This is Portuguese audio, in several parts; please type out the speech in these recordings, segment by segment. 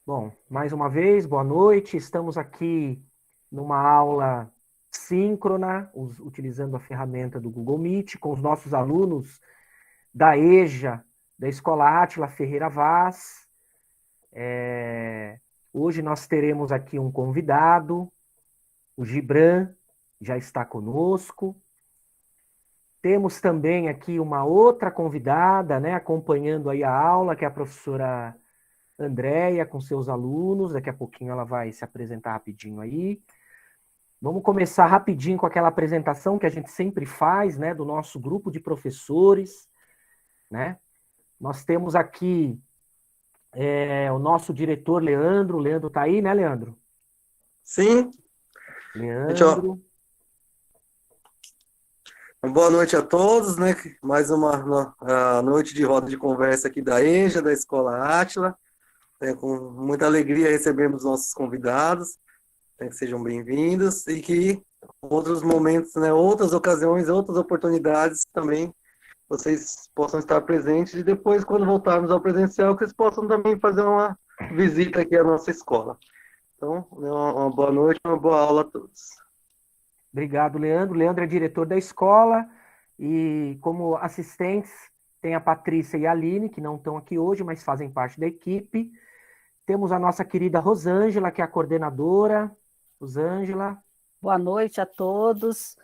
Bom, mais uma vez, boa noite. Estamos aqui numa aula síncrona, utilizando a ferramenta do Google Meet, com os nossos alunos da EJA, da Escola Átila Ferreira Vaz. Hoje nós teremos aqui um convidado, o Gibran, já está conosco. Temos também aqui uma outra convidada, né, acompanhando aí a aula, que é a professora Andréia, com seus alunos. Daqui a pouquinho ela vai se apresentar rapidinho aí. Vamos começar rapidinho com aquela apresentação que a gente sempre faz, né, do nosso grupo de professores, né? Nós temos aqui o nosso diretor, Leandro. Leandro está aí, né, Leandro? Sim, gente, ó, Leandro. boa noite a todos, né? Mais uma noite de roda de conversa aqui da EJA, da Escola Átila. Com muita alegria recebemos nossos convidados, que sejam bem-vindos e que outros momentos, né, outras ocasiões, outras oportunidades também vocês possam estar presentes e depois, quando voltarmos ao presencial, que vocês possam também fazer uma visita aqui à nossa escola. Então, uma boa noite, uma boa aula a todos. Obrigado, Leandro. Leandro é diretor da escola e, como assistentes, tem a Patrícia e a Aline, que não estão aqui hoje, mas fazem parte da equipe. Temos a nossa querida Rosângela, que é a coordenadora. Rosângela. Boa noite a todos.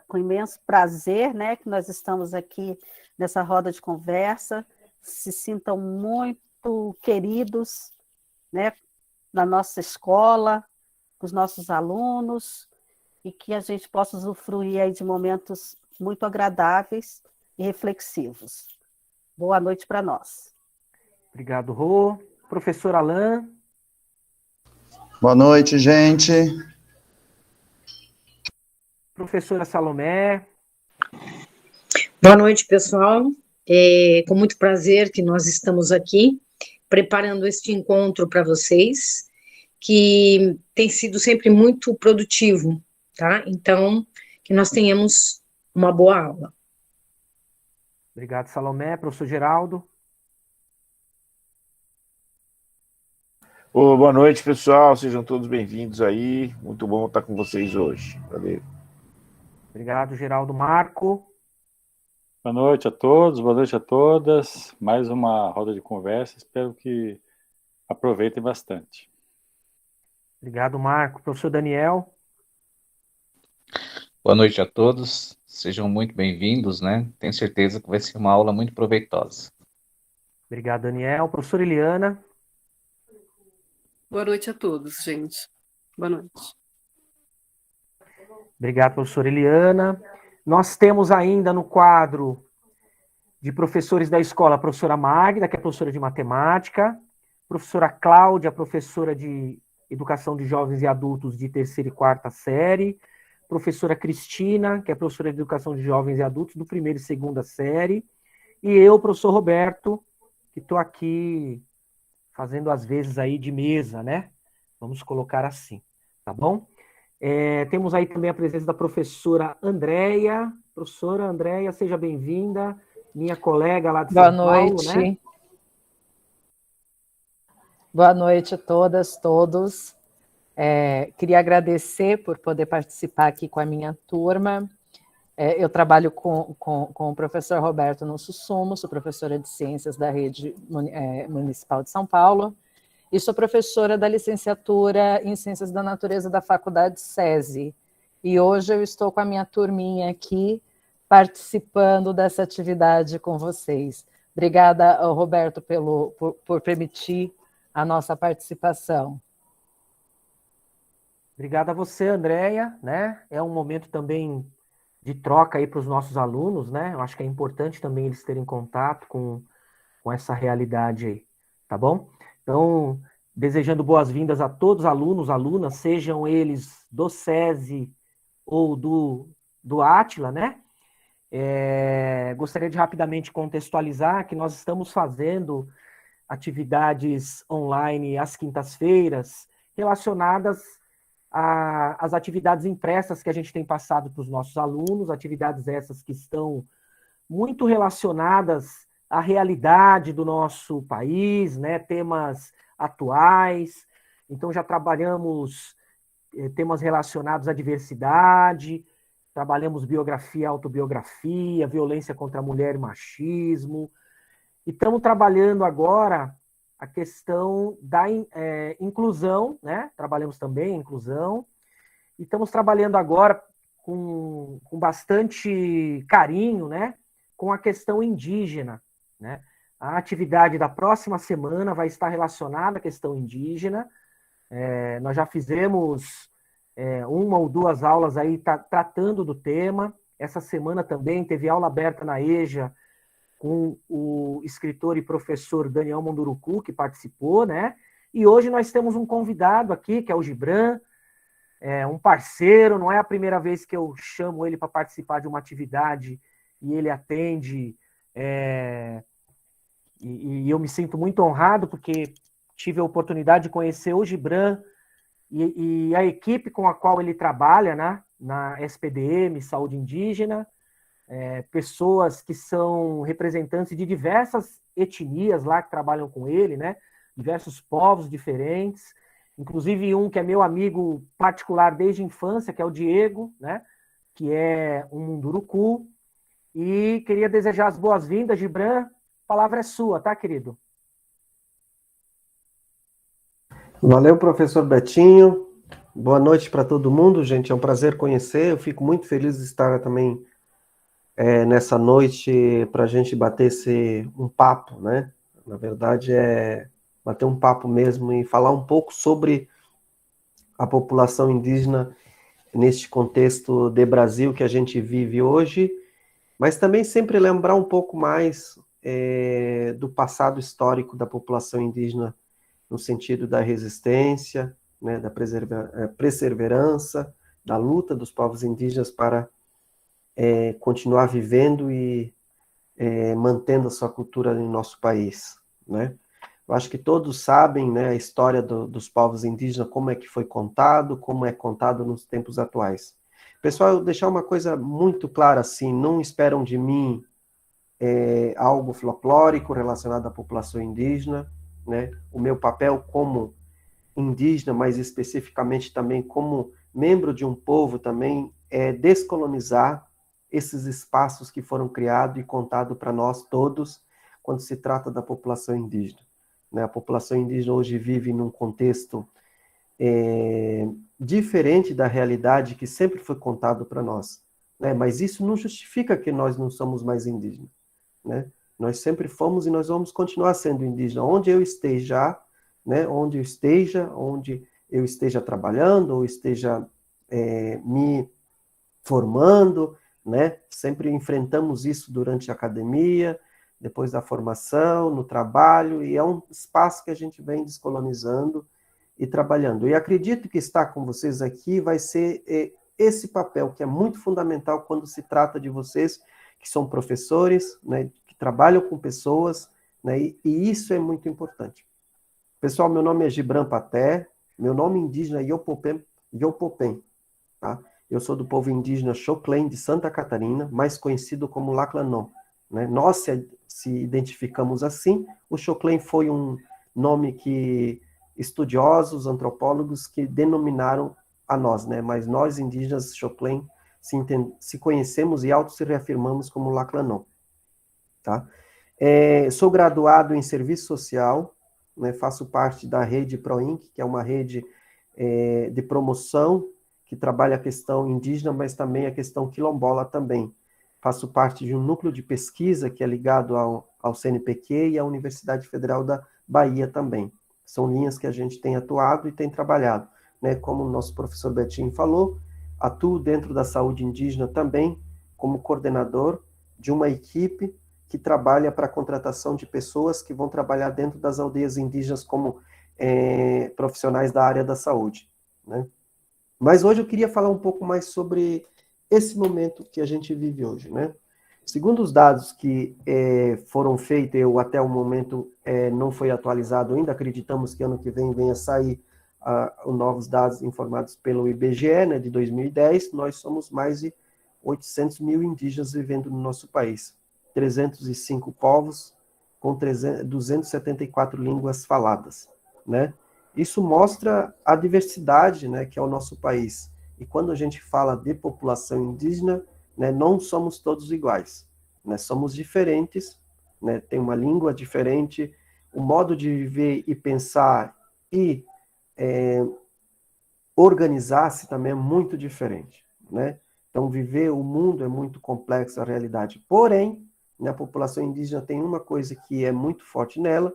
Com imenso prazer, né, que nós estamos aqui nessa roda de conversa. Se sintam muito queridos, né, na nossa escola, com os nossos alunos, e que a gente possa usufruir aí de momentos muito agradáveis e reflexivos. Boa noite para nós. Obrigado, Rô. Professor Alain. Boa noite, gente. Professora Salomé. Boa noite, pessoal. É com muito prazer que nós estamos aqui preparando este encontro para vocês, que tem sido sempre muito produtivo, tá? Então, que nós tenhamos uma boa aula. Obrigado, Salomé. Professor Geraldo. Boa noite, pessoal. Sejam todos bem-vindos aí. Muito bom estar com vocês hoje. Valeu. Obrigado, Geraldo. Marco. Boa noite a todos, boa noite a todas. Mais uma roda de conversa. Espero que aproveitem bastante. Obrigado, Marco. Professor Daniel. Boa noite a todos. Sejam muito bem-vindos, né? Tenho certeza que vai ser uma aula muito proveitosa. Obrigado, Daniel. Professora Eliana. Boa noite a todos, gente. Boa noite. Obrigado, professora Eliana. Nós temos ainda no quadro de professores da escola a professora Magda, que é professora de matemática, professora Cláudia, professora de educação de jovens e adultos de terceira e quarta série, professora Cristina, que é professora de educação de jovens e adultos do primeira e segunda série, e eu, professor Roberto, que estou aqui fazendo às vezes aí de mesa, né? Vamos colocar assim, tá bom? Temos aí também a presença da professora Andréia. Professora Andréia, seja bem-vinda, minha colega lá de São Paulo, né? Boa noite a todas, todos. Queria agradecer por poder participar aqui com a minha turma. Eu trabalho com o professor Roberto no Sussumo, sou professora de Ciências da Rede Municipal de São Paulo, e sou professora da licenciatura em Ciências da Natureza da Faculdade SESI. E hoje eu estou com a minha turminha aqui, participando dessa atividade com vocês. Obrigada, Roberto, por permitir a nossa participação. Obrigado a você, Andréia, né? É um momento também de troca aí para os nossos alunos, né? Eu acho que é importante também eles terem contato com essa realidade aí, tá bom? Então, desejando boas-vindas a todos os alunos, alunas, sejam eles do SESI ou do Átila, né? Gostaria de rapidamente contextualizar que nós estamos fazendo atividades online às quintas-feiras relacionadas às atividades impressas que a gente tem passado para os nossos alunos, atividades essas que estão muito relacionadas à realidade do nosso país, né? Temas atuais. Então, já trabalhamos temas relacionados à diversidade, trabalhamos biografia, autobiografia, violência contra a mulher e machismo. E estamos trabalhando agora a questão da inclusão, né? Trabalhamos também a inclusão. E estamos trabalhando agora com bastante carinho, né? Com a questão indígena, né? A atividade da próxima semana vai estar relacionada à questão indígena. Nós já fizemos uma ou duas aulas aí tratando do tema. Essa semana também teve aula aberta na EJA com o escritor e professor Daniel Munduruku, que participou, né? E hoje nós temos um convidado aqui, que é o Gibran, um parceiro, não é a primeira vez que eu chamo ele para participar de uma atividade e ele atende, e eu me sinto muito honrado, porque tive a oportunidade de conhecer o Gibran e a equipe com a qual ele trabalha, né, na SPDM, Saúde Indígena, pessoas que são representantes de diversas etnias lá que trabalham com ele, né, diversos povos diferentes, inclusive um que é meu amigo particular desde a infância, que é o Diego, né, que é um Munduruku, e queria desejar as boas-vindas, Gibran, a palavra é sua, tá, querido? Valeu, professor Betinho. Boa noite para todo mundo, gente. É um prazer conhecer. Eu fico muito feliz de estar também nessa noite para a gente bater um papo, né? Na verdade, bater um papo mesmo e falar um pouco sobre a população indígena neste contexto de Brasil que a gente vive hoje, mas também sempre lembrar um pouco mais do passado histórico da população indígena no sentido da resistência, né, da perseverança, da luta dos povos indígenas para continuar vivendo e mantendo a sua cultura em nosso país, né? Eu acho que todos sabem, né, a história dos povos indígenas, como é que foi contado, como é contado nos tempos atuais. Pessoal, eu vou deixar uma coisa muito clara, assim, não esperam de mim algo folclórico relacionado à população indígena, né? O meu papel como indígena, mais especificamente também como membro de um povo também, é descolonizar esses espaços que foram criados e contados para nós todos quando se trata da população indígena, né? A população indígena hoje vive num contexto diferente da realidade que sempre foi contado para nós, né? Mas isso não justifica que nós não somos mais indígenas, né? Nós sempre fomos e nós vamos continuar sendo indígena, onde eu esteja, né? Onde eu esteja trabalhando, ou esteja me formando, né? Sempre enfrentamos isso durante a academia, depois da formação, no trabalho, e é um espaço que a gente vem descolonizando e trabalhando. E acredito que estar com vocês aqui vai ser esse papel que é muito fundamental quando se trata de vocês, que são professores, né, que trabalham com pessoas, né, e isso é muito importante. Pessoal, meu nome é Gibran Paté, meu nome indígena é Yopopem, tá? Eu sou do povo indígena Xoclen de Santa Catarina, mais conhecido como Laclanon, né? Nós se identificamos assim. O Xoclen foi um nome que estudiosos, antropólogos que denominaram a nós, né? Mas nós indígenas Xoclen se conhecemos e se reafirmamos como Laclanon, tá? Sou graduado em Serviço Social, né? Faço parte da rede PROINC, que é uma rede de promoção que trabalha a questão indígena, mas também a questão quilombola também. Faço parte de um núcleo de pesquisa que é ligado ao CNPq e à Universidade Federal da Bahia também. São linhas que a gente tem atuado e tem trabalhado, né? Como o nosso professor Betinho falou, atuo dentro da saúde indígena também, como coordenador de uma equipe que trabalha para a contratação de pessoas que vão trabalhar dentro das aldeias indígenas como profissionais da área da saúde, né? Mas hoje eu queria falar um pouco mais sobre esse momento que a gente vive hoje, né? Segundo os dados que foram feitos, até o momento não foi atualizado ainda, acreditamos que ano que vem venha sair os novos dados informados pelo IBGE, né, de 2010, nós somos mais de 800 mil indígenas vivendo no nosso país, 305 povos com 274 línguas faladas, né? Isso mostra a diversidade, né, que é o nosso país. E quando a gente fala de população indígena, né, não somos todos iguais, né? Somos diferentes, né? Tem uma língua diferente, o modo de viver e pensar e organizar-se também é muito diferente, né? Então, viver o mundo é muito complexo, a realidade. Porém, a população indígena tem uma coisa que é muito forte nela,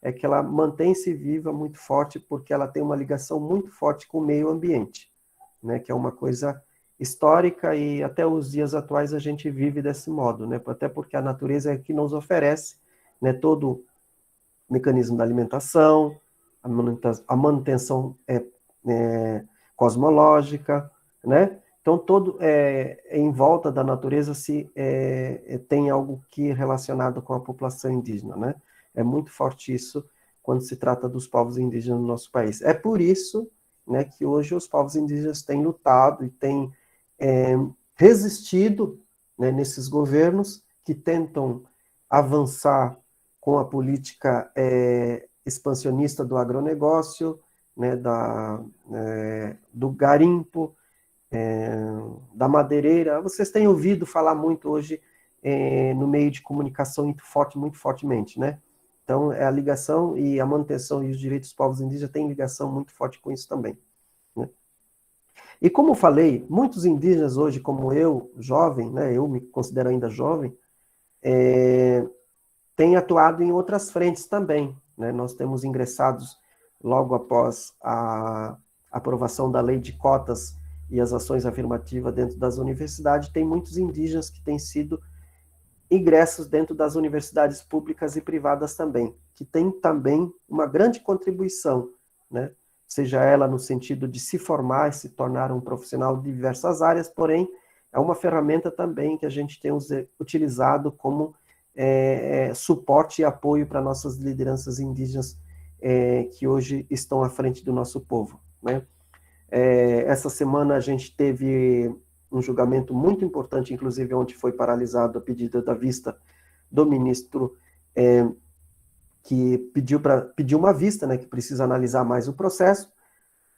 é que ela mantém-se viva muito forte porque ela tem uma ligação muito forte com o meio ambiente, né? Que é uma coisa histórica e até os dias atuais a gente vive desse modo, né? Até porque a natureza é que nos oferece, né, todo o mecanismo da alimentação, a manutenção cosmológica, né? Então, todo em volta da natureza tem algo que é relacionado com a população indígena, né? É muito forte isso quando se trata dos povos indígenas no nosso país. É por isso, né, que hoje os povos indígenas têm lutado e têm resistido, né, nesses governos que tentam avançar com a política expansionista do agronegócio, né, do garimpo, da madeireira. Vocês têm ouvido falar muito hoje no meio de comunicação muito fortemente, né? Então, a ligação e a manutenção e os direitos dos povos indígenas têm ligação muito forte com isso também, né? E como eu falei, muitos indígenas hoje, como eu, jovem, né, eu me considero ainda jovem, têm atuado em outras frentes também, né? Nós temos ingressados, logo após a aprovação da lei de cotas e as ações afirmativas dentro das universidades, tem muitos indígenas que têm sido ingressos dentro das universidades públicas e privadas também, que tem também uma grande contribuição, né? Seja ela no sentido de se formar e se tornar um profissional de diversas áreas, porém, é uma ferramenta também que a gente tem utilizado como suporte e apoio para nossas lideranças indígenas que hoje estão à frente do nosso povo, né? Essa semana a gente teve um julgamento muito importante, inclusive onde foi paralisado a pedido da vista do ministro que pediu uma vista, né, que precisa analisar mais o processo.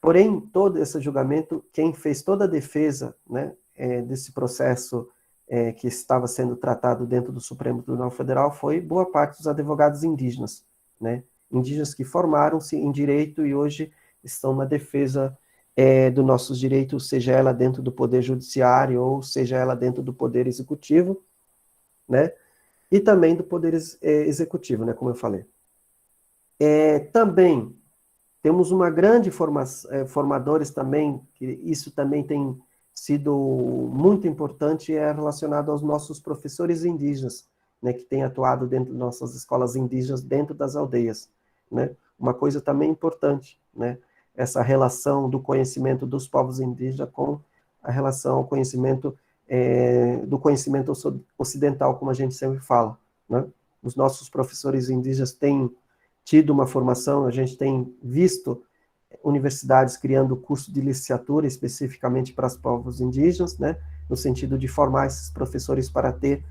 Porém, todo esse julgamento, quem fez toda a defesa, né, desse processo que estava sendo tratado dentro do Supremo Tribunal Federal foi boa parte dos advogados indígenas, né, indígenas que formaram-se em direito e hoje estão na defesa dos nossos direitos, seja ela dentro do Poder Judiciário ou seja ela dentro do Poder Executivo, né, e também do Poder Executivo, né, como eu falei. Também temos uma grande formadores também, que isso também tem sido muito importante, relacionado aos nossos professores indígenas, né, que têm atuado dentro das nossas escolas indígenas, dentro das aldeias, né, uma coisa também importante, né, essa relação do conhecimento dos povos indígenas com a relação ao conhecimento do conhecimento ocidental, como a gente sempre fala, né? Os nossos professores indígenas têm tido uma formação, a gente tem visto universidades criando curso de licenciatura especificamente para os povos indígenas, né? No sentido de formar esses professores para ter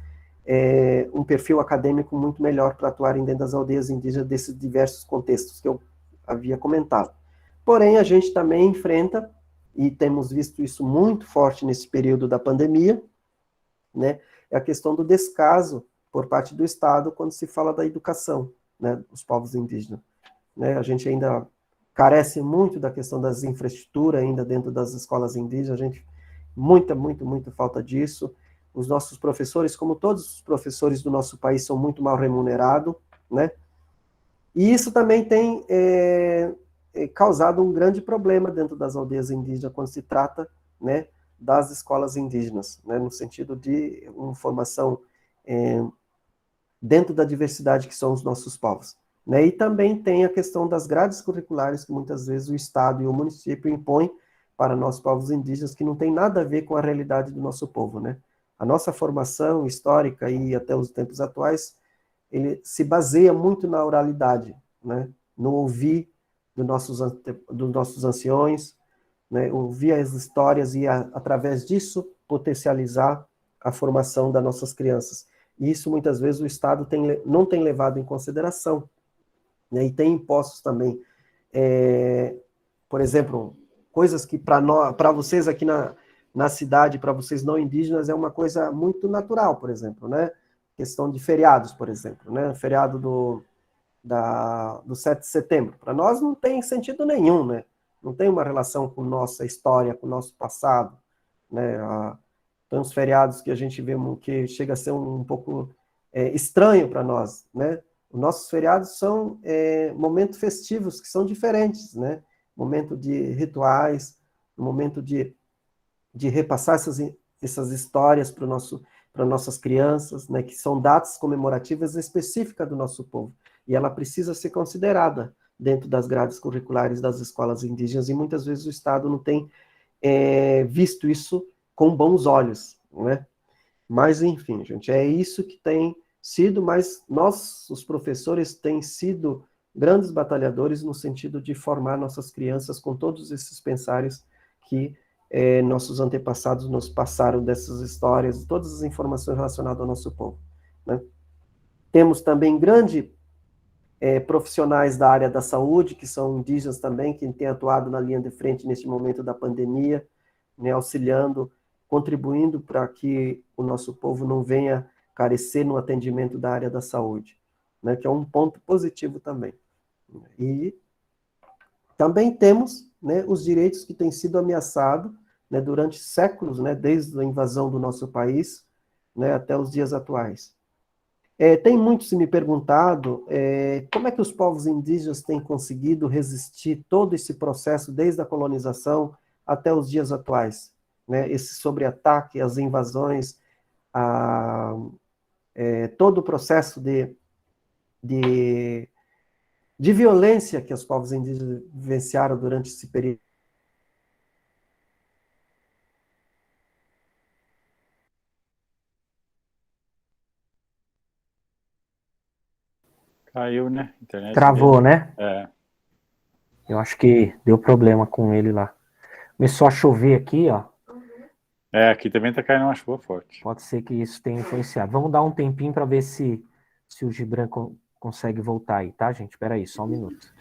um perfil acadêmico muito melhor para atuarem dentro das aldeias indígenas desses diversos contextos que eu havia comentado. Porém, a gente também enfrenta, e temos visto isso muito forte nesse período da pandemia, né, é a questão do descaso por parte do Estado quando se fala da educação, né, dos povos indígenas, né? A gente ainda carece muito da questão das infraestruturas ainda dentro das escolas indígenas, a gente muita falta disso. Os nossos professores, como todos os professores do nosso país, são muito mal remunerados, né? E isso também tem causado um grande problema dentro das aldeias indígenas quando se trata, né, das escolas indígenas, né, no sentido de uma formação dentro da diversidade que são os nossos povos, né? E também tem a questão das grades curriculares que muitas vezes o Estado e o município impõem para nós povos indígenas que não tem nada a ver com a realidade do nosso povo, né? A nossa formação histórica e até os tempos atuais, ele se baseia muito na oralidade, né? No ouvir dos nossos anciões, né? Ouvir as histórias e, através disso, potencializar a formação das nossas crianças. E isso, muitas vezes, o Estado não tem levado em consideração, né? E tem impostos também por exemplo, coisas que para vocês aqui na cidade, para vocês não indígenas, é uma coisa muito natural, por exemplo, né? Questão de feriados, por exemplo, né? Feriado do 7 de setembro. Para nós não tem sentido nenhum, né? Não tem uma relação com nossa história, com o nosso passado, né? Tem uns feriados que a gente vê que chega a ser um pouco estranho para nós, né? Os nossos feriados são momentos festivos que são diferentes, né? Momento de rituais, momento de repassar essas histórias para nossas crianças, né? Que são datas comemorativas específicas do nosso povo. E ela precisa ser considerada dentro das grades curriculares das escolas indígenas, e muitas vezes o Estado não tem visto isso com bons olhos, né? Mas, enfim, gente, é isso que tem sido, mas nós, os professores, têm sido grandes batalhadores no sentido de formar nossas crianças com todos esses pensares que nossos antepassados nos passaram dessas histórias, todas as informações relacionadas ao nosso povo, né? Temos também profissionais da área da saúde, que são indígenas também, que têm atuado na linha de frente neste momento da pandemia, né, auxiliando, contribuindo para que o nosso povo não venha carecer no atendimento da área da saúde, né, que é um ponto positivo também. E também temos, né, os direitos que têm sido ameaçados, né, durante séculos, né, desde a invasão do nosso país, né, até os dias atuais. Tem muitos me perguntado como é que os povos indígenas têm conseguido resistir todo esse processo, desde a colonização até os dias atuais, né? Esse sobre-ataque, as invasões, todo o processo de violência que os povos indígenas vivenciaram durante esse período. Caiu, né? Internet Travou, dele. né? Eu acho que deu problema com ele lá. Começou a chover aqui, ó. Aqui também tá caindo uma chuva forte. Pode ser que isso tenha influenciado. Vamos dar um tempinho para ver se o Gibran consegue voltar aí, tá, gente? Espera aí, só um minuto.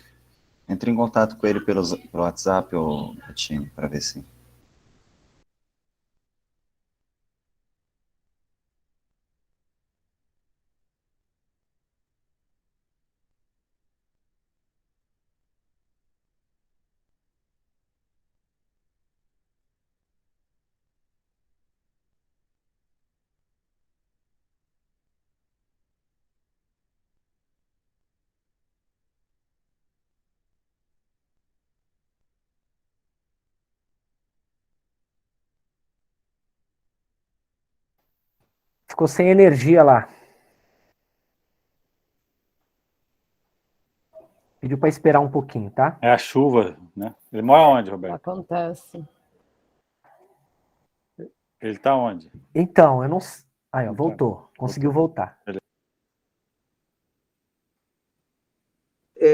Entre em contato com ele pelo WhatsApp ou time, para ver se... Ficou sem energia lá. Pediu para esperar um pouquinho, tá? É a chuva, né? Ele mora onde, Roberto? Acontece. Ele tá onde? Então, eu não... Aí, ó, voltou. Conseguiu voltar.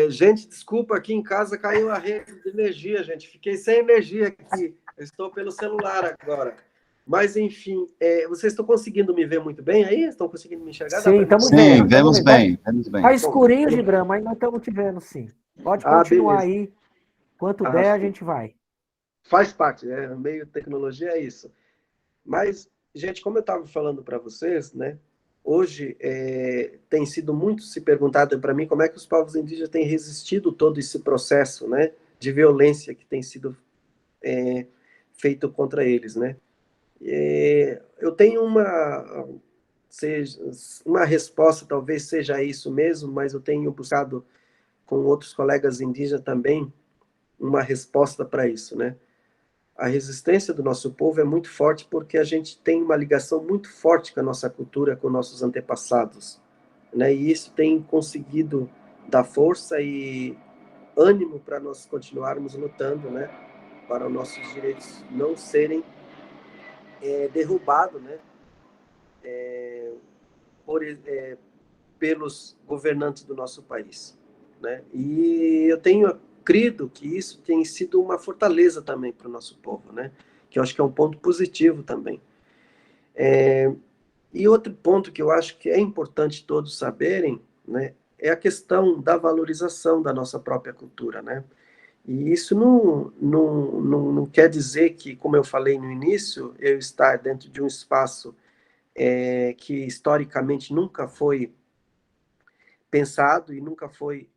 Gente, desculpa, aqui em casa caiu a rede de energia, gente. Fiquei sem energia aqui. Eu estou pelo celular agora. Mas, enfim, vocês estão conseguindo me ver muito bem aí? Estão conseguindo me enxergar? Sim, estamos vendo. Sim, vemos bem. Tá escurinho, Gibran, mas nós estamos te vendo, sim. Pode continuar aí. Quanto der, a gente vai. Faz parte, meio tecnologia é isso. Mas, gente, como eu estava falando para vocês, né? Hoje tem sido muito se perguntado para mim como é que os povos indígenas têm resistido todo esse processo, né, de violência que tem sido feito contra eles, né? Eu tenho uma resposta, talvez seja isso mesmo, mas eu tenho buscado com outros colegas indígenas também uma resposta para isso, né? A resistência do nosso povo é muito forte porque a gente tem uma ligação muito forte com a nossa cultura, com nossos antepassados, né? E isso tem conseguido dar força e ânimo para nós continuarmos lutando, né? Para os nossos direitos não serem derrubados, né? Pelos governantes do nosso país, né? E eu tenho crido que isso tem sido uma fortaleza também para o nosso povo, né? Que eu acho que é um ponto positivo também. E outro ponto que eu acho que é importante todos saberem, né, é a questão da valorização da nossa própria cultura, né? E isso não quer dizer que, como eu falei no início, eu estar dentro de um espaço que historicamente nunca foi pensado e nunca foi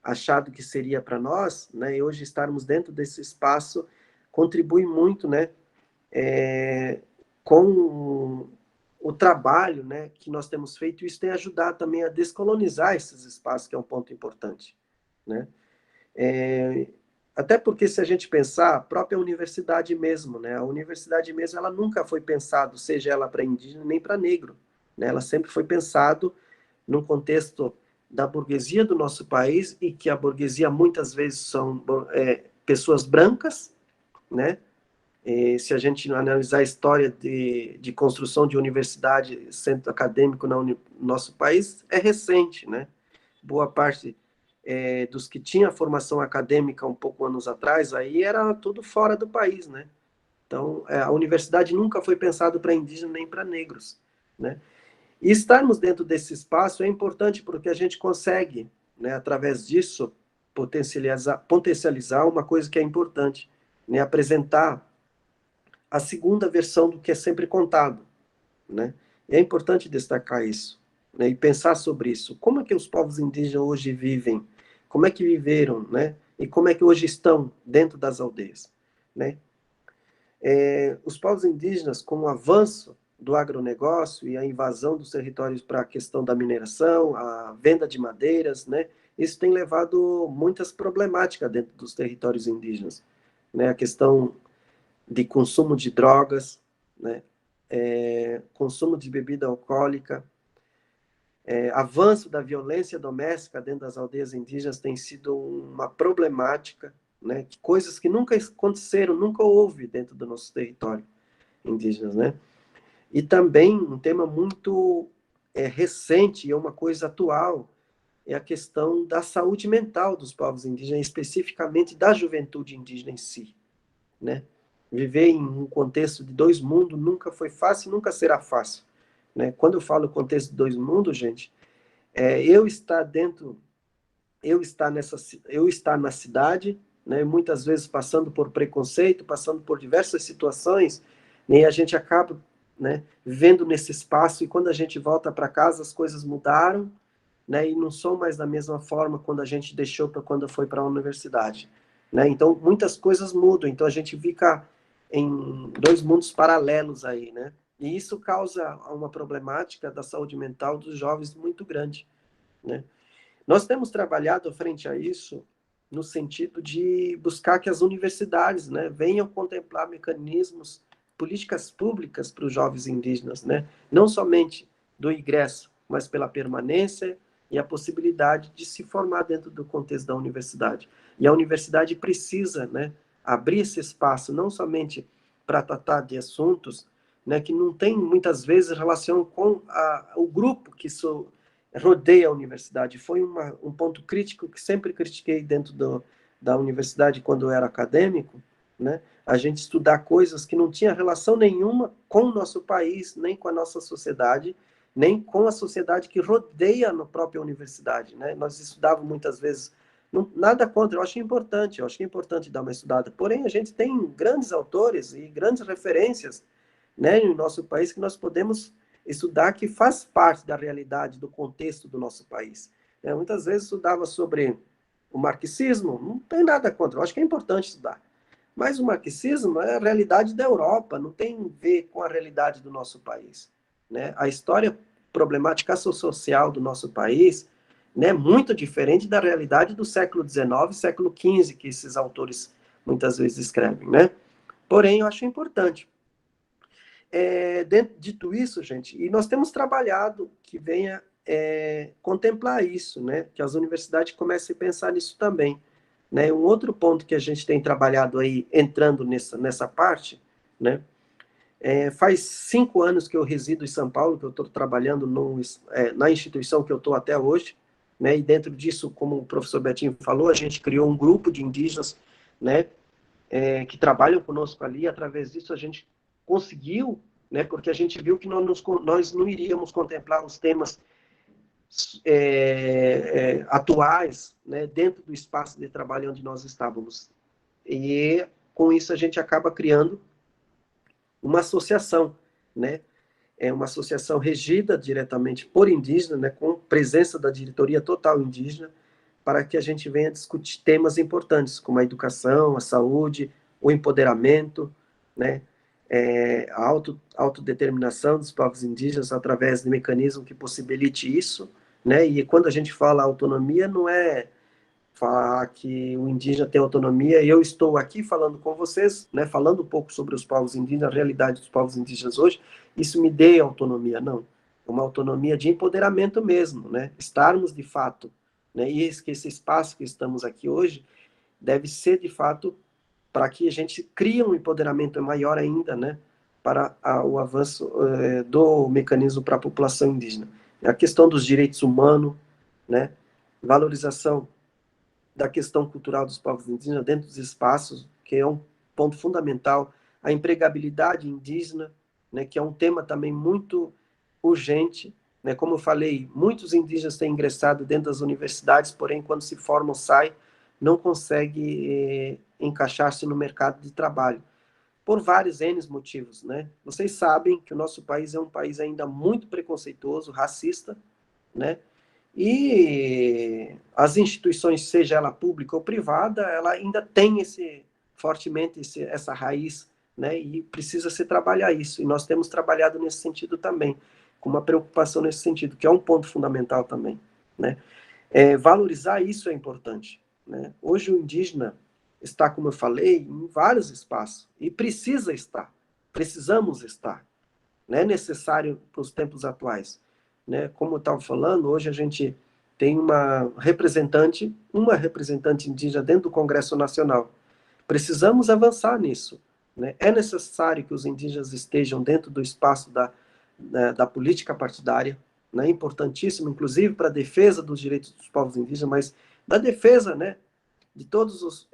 achado que seria para nós, né? E hoje estarmos dentro desse espaço contribui muito, né? Com o trabalho, né, que nós temos feito, isso tem ajudado também a descolonizar esses espaços, que é um ponto importante, né? Até porque, se a gente pensar, a própria universidade mesmo, né? A universidade mesmo, ela nunca foi pensada, seja ela para indígena nem para negro, né? Ela sempre foi pensado num contexto da burguesia do nosso país, e que a burguesia muitas vezes são pessoas brancas, né? E se a gente analisar a história de construção de universidade, centro acadêmico no nosso país, é recente, né? Boa parte dos que tinham formação acadêmica um pouco anos atrás, aí era tudo fora do país, né? Então, a universidade nunca foi pensada para indígenas nem para negros, né? E estarmos dentro desse espaço é importante porque a gente consegue, né, através disso, potencializar uma coisa que é importante, né? Apresentar a segunda versão do que é sempre contado, né? E é importante destacar isso, né? E pensar sobre isso. Como é que os povos indígenas hoje vivem? Como é que viveram, né? E como é que hoje estão dentro das aldeias, né? Os povos indígenas, com o avanço do agronegócio e a invasão dos territórios para a questão da mineração, a venda de madeiras, né? Isso tem levado muitas problemáticas dentro dos territórios indígenas, né? A questão de consumo de drogas, né? Consumo de bebida alcoólica, avanço da violência doméstica dentro das aldeias indígenas tem sido uma problemática, né? Coisas que nunca aconteceram, nunca houve dentro do nosso território indígena, né? E também um tema muito recente e é uma coisa atual, é a questão da saúde mental dos povos indígenas, especificamente da juventude indígena em si, né? Viver em um contexto de dois mundos nunca foi fácil, nunca será fácil, né? Quando eu falo contexto de dois mundos, gente, eu estar na cidade, né? Muitas vezes passando por preconceito, passando por diversas situações, né? E a gente acaba, né, vivendo nesse espaço, e quando a gente volta para casa as coisas mudaram, né? E não são mais da mesma forma quando a gente deixou para quando foi para a universidade, né? Então muitas coisas mudam, então a gente fica em dois mundos paralelos aí, né? E isso causa uma problemática da saúde mental dos jovens muito grande, né? Nós temos trabalhado frente a isso no sentido de buscar que as universidades, né, venham contemplar mecanismos, políticas públicas para os jovens indígenas, né? Não somente do ingresso, mas pela permanência e a possibilidade de se formar dentro do contexto da universidade. E a universidade precisa, né, abrir esse espaço não somente para tratar de assuntos, né, que não tem muitas vezes relação com o grupo que rodeia a universidade. Foi um ponto crítico que sempre critiquei dentro da universidade quando eu era acadêmico, né? A gente estudar coisas que não tinham relação nenhuma com o nosso país, nem com a nossa sociedade, nem com a sociedade que rodeia a própria universidade, né? Nós estudávamos muitas vezes, nada contra, eu acho que é importante dar uma estudada, porém a gente tem grandes autores e grandes referências, né, no nosso país que nós podemos estudar, que faz parte da realidade, do contexto do nosso país. Muitas vezes estudava sobre o marxismo, não tem nada contra, eu acho que é importante estudar. Mas o marxismo é a realidade da Europa, não tem a ver com a realidade do nosso país, né? A história problemática social do nosso país, né, é muito diferente da realidade do século XIX, século XV, que esses autores muitas vezes escrevem, né? Porém, eu acho importante. Dito isso, gente, e nós temos trabalhado que venha contemplar isso, né? Que as universidades comecem a pensar nisso também, né? Um outro ponto que a gente tem trabalhado aí, entrando nessa parte, né? Faz 5 anos que eu resido em São Paulo, que eu estou trabalhando na instituição que eu estou até hoje, né? E dentro disso, como o professor Betinho falou, a gente criou um grupo de indígenas, né? Que trabalham conosco ali, e através disso a gente conseguiu, né? Porque a gente viu que nós não iríamos contemplar os temas atuais, né, dentro do espaço de trabalho onde nós estávamos. E com isso a gente acaba criando uma associação, né? É uma associação regida diretamente por indígenas, né, com presença da diretoria total indígena, para que a gente venha discutir temas importantes, como a educação, a saúde, o empoderamento, né, a autodeterminação dos povos indígenas através de mecanismo que possibilite isso, né, e quando a gente fala autonomia, não é falar que o indígena tem autonomia. Eu estou aqui falando com vocês, né, falando um pouco sobre os povos indígenas, a realidade dos povos indígenas hoje, isso me dê autonomia, não. Uma autonomia de empoderamento mesmo, né, estarmos de fato, né, e esse espaço que estamos aqui hoje deve ser de fato para que a gente crie um empoderamento maior ainda, né, para o avanço do mecanismo para a população indígena. A questão dos direitos humanos, né, valorização da questão cultural dos povos indígenas dentro dos espaços, que é um ponto fundamental, a empregabilidade indígena, né, que é um tema também muito urgente, né, como eu falei, muitos indígenas têm ingressado dentro das universidades, porém, quando se formam, saem, não conseguem encaixar-se no mercado de trabalho, por vários N motivos, né? Vocês sabem que o nosso país é um país ainda muito preconceituoso, racista, né? E as instituições, seja ela pública ou privada, ela ainda tem fortemente essa raiz, né? E precisa se trabalhar isso. E nós temos trabalhado nesse sentido também, com uma preocupação nesse sentido, que é um ponto fundamental também, né? Valorizar isso é importante, né? Hoje o indígena está, como eu falei, em vários espaços e precisa estar. Precisamos estar. Não é necessário para os tempos atuais. Né? Como eu estava falando, hoje a gente tem uma representante indígena dentro do Congresso Nacional. Precisamos avançar nisso. Né? É necessário que os indígenas estejam dentro do espaço da política partidária, né? Importantíssimo, inclusive para a defesa dos direitos dos povos indígenas, mas da defesa, né, de todos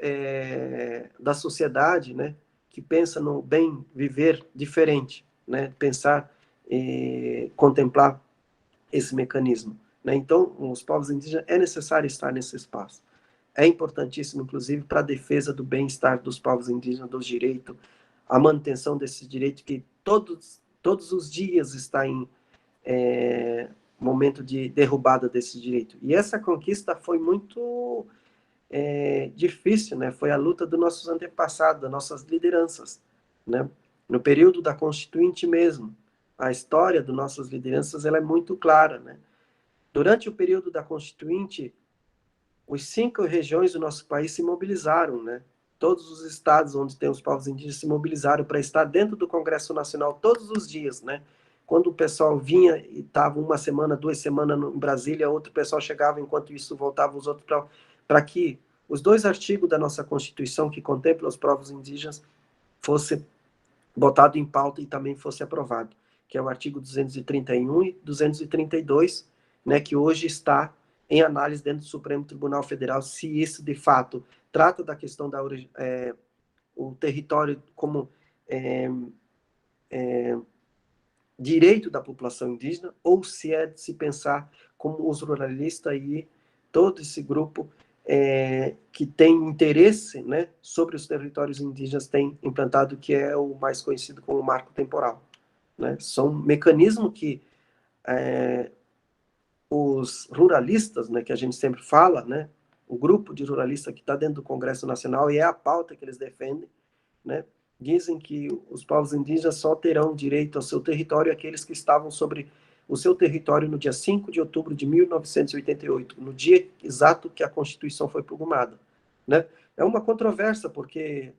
da sociedade, né, que pensa no bem viver diferente, né, pensar e contemplar esse mecanismo, né? Então, os povos indígenas é necessário estar nesse espaço. É importantíssimo, inclusive, para a defesa do bem-estar dos povos indígenas, dos direitos, a manutenção desse direito que todos os dias está em momento de derrubada desse direito. E essa conquista foi muito difícil, né? Foi a luta dos nossos antepassados, das nossas lideranças, né? No período da Constituinte mesmo, a história das nossas lideranças ela é muito clara, né? Durante o período da Constituinte, os 5 regiões do nosso país se mobilizaram, né? Todos os estados onde tem os povos indígenas se mobilizaram para estar dentro do Congresso Nacional todos os dias, né? Quando o pessoal vinha e estava 1 semana, 2 semanas em Brasília, outro pessoal chegava, enquanto isso voltava os outros para que os 2 artigos da nossa Constituição que contemplam os povos indígenas fosse botado em pauta e também fosse aprovado, que é o artigo 231 e 232, né, que hoje está em análise dentro do Supremo Tribunal Federal, se isso de fato trata da questão o território como direito da população indígena, ou se é de se pensar como os ruralistas e todo esse grupo que tem interesse, né, sobre os territórios indígenas tem implantado, que é o mais conhecido como marco temporal. Né? São mecanismos que os ruralistas, né, que a gente sempre fala, né, o grupo de ruralistas que está dentro do Congresso Nacional, e é a pauta que eles defendem, né, dizem que os povos indígenas só terão direito ao seu território aqueles que estavam sobre o seu território no dia 5 de outubro de 1988, no dia exato que a Constituição foi promulgada. Né? É uma controvérsia, porque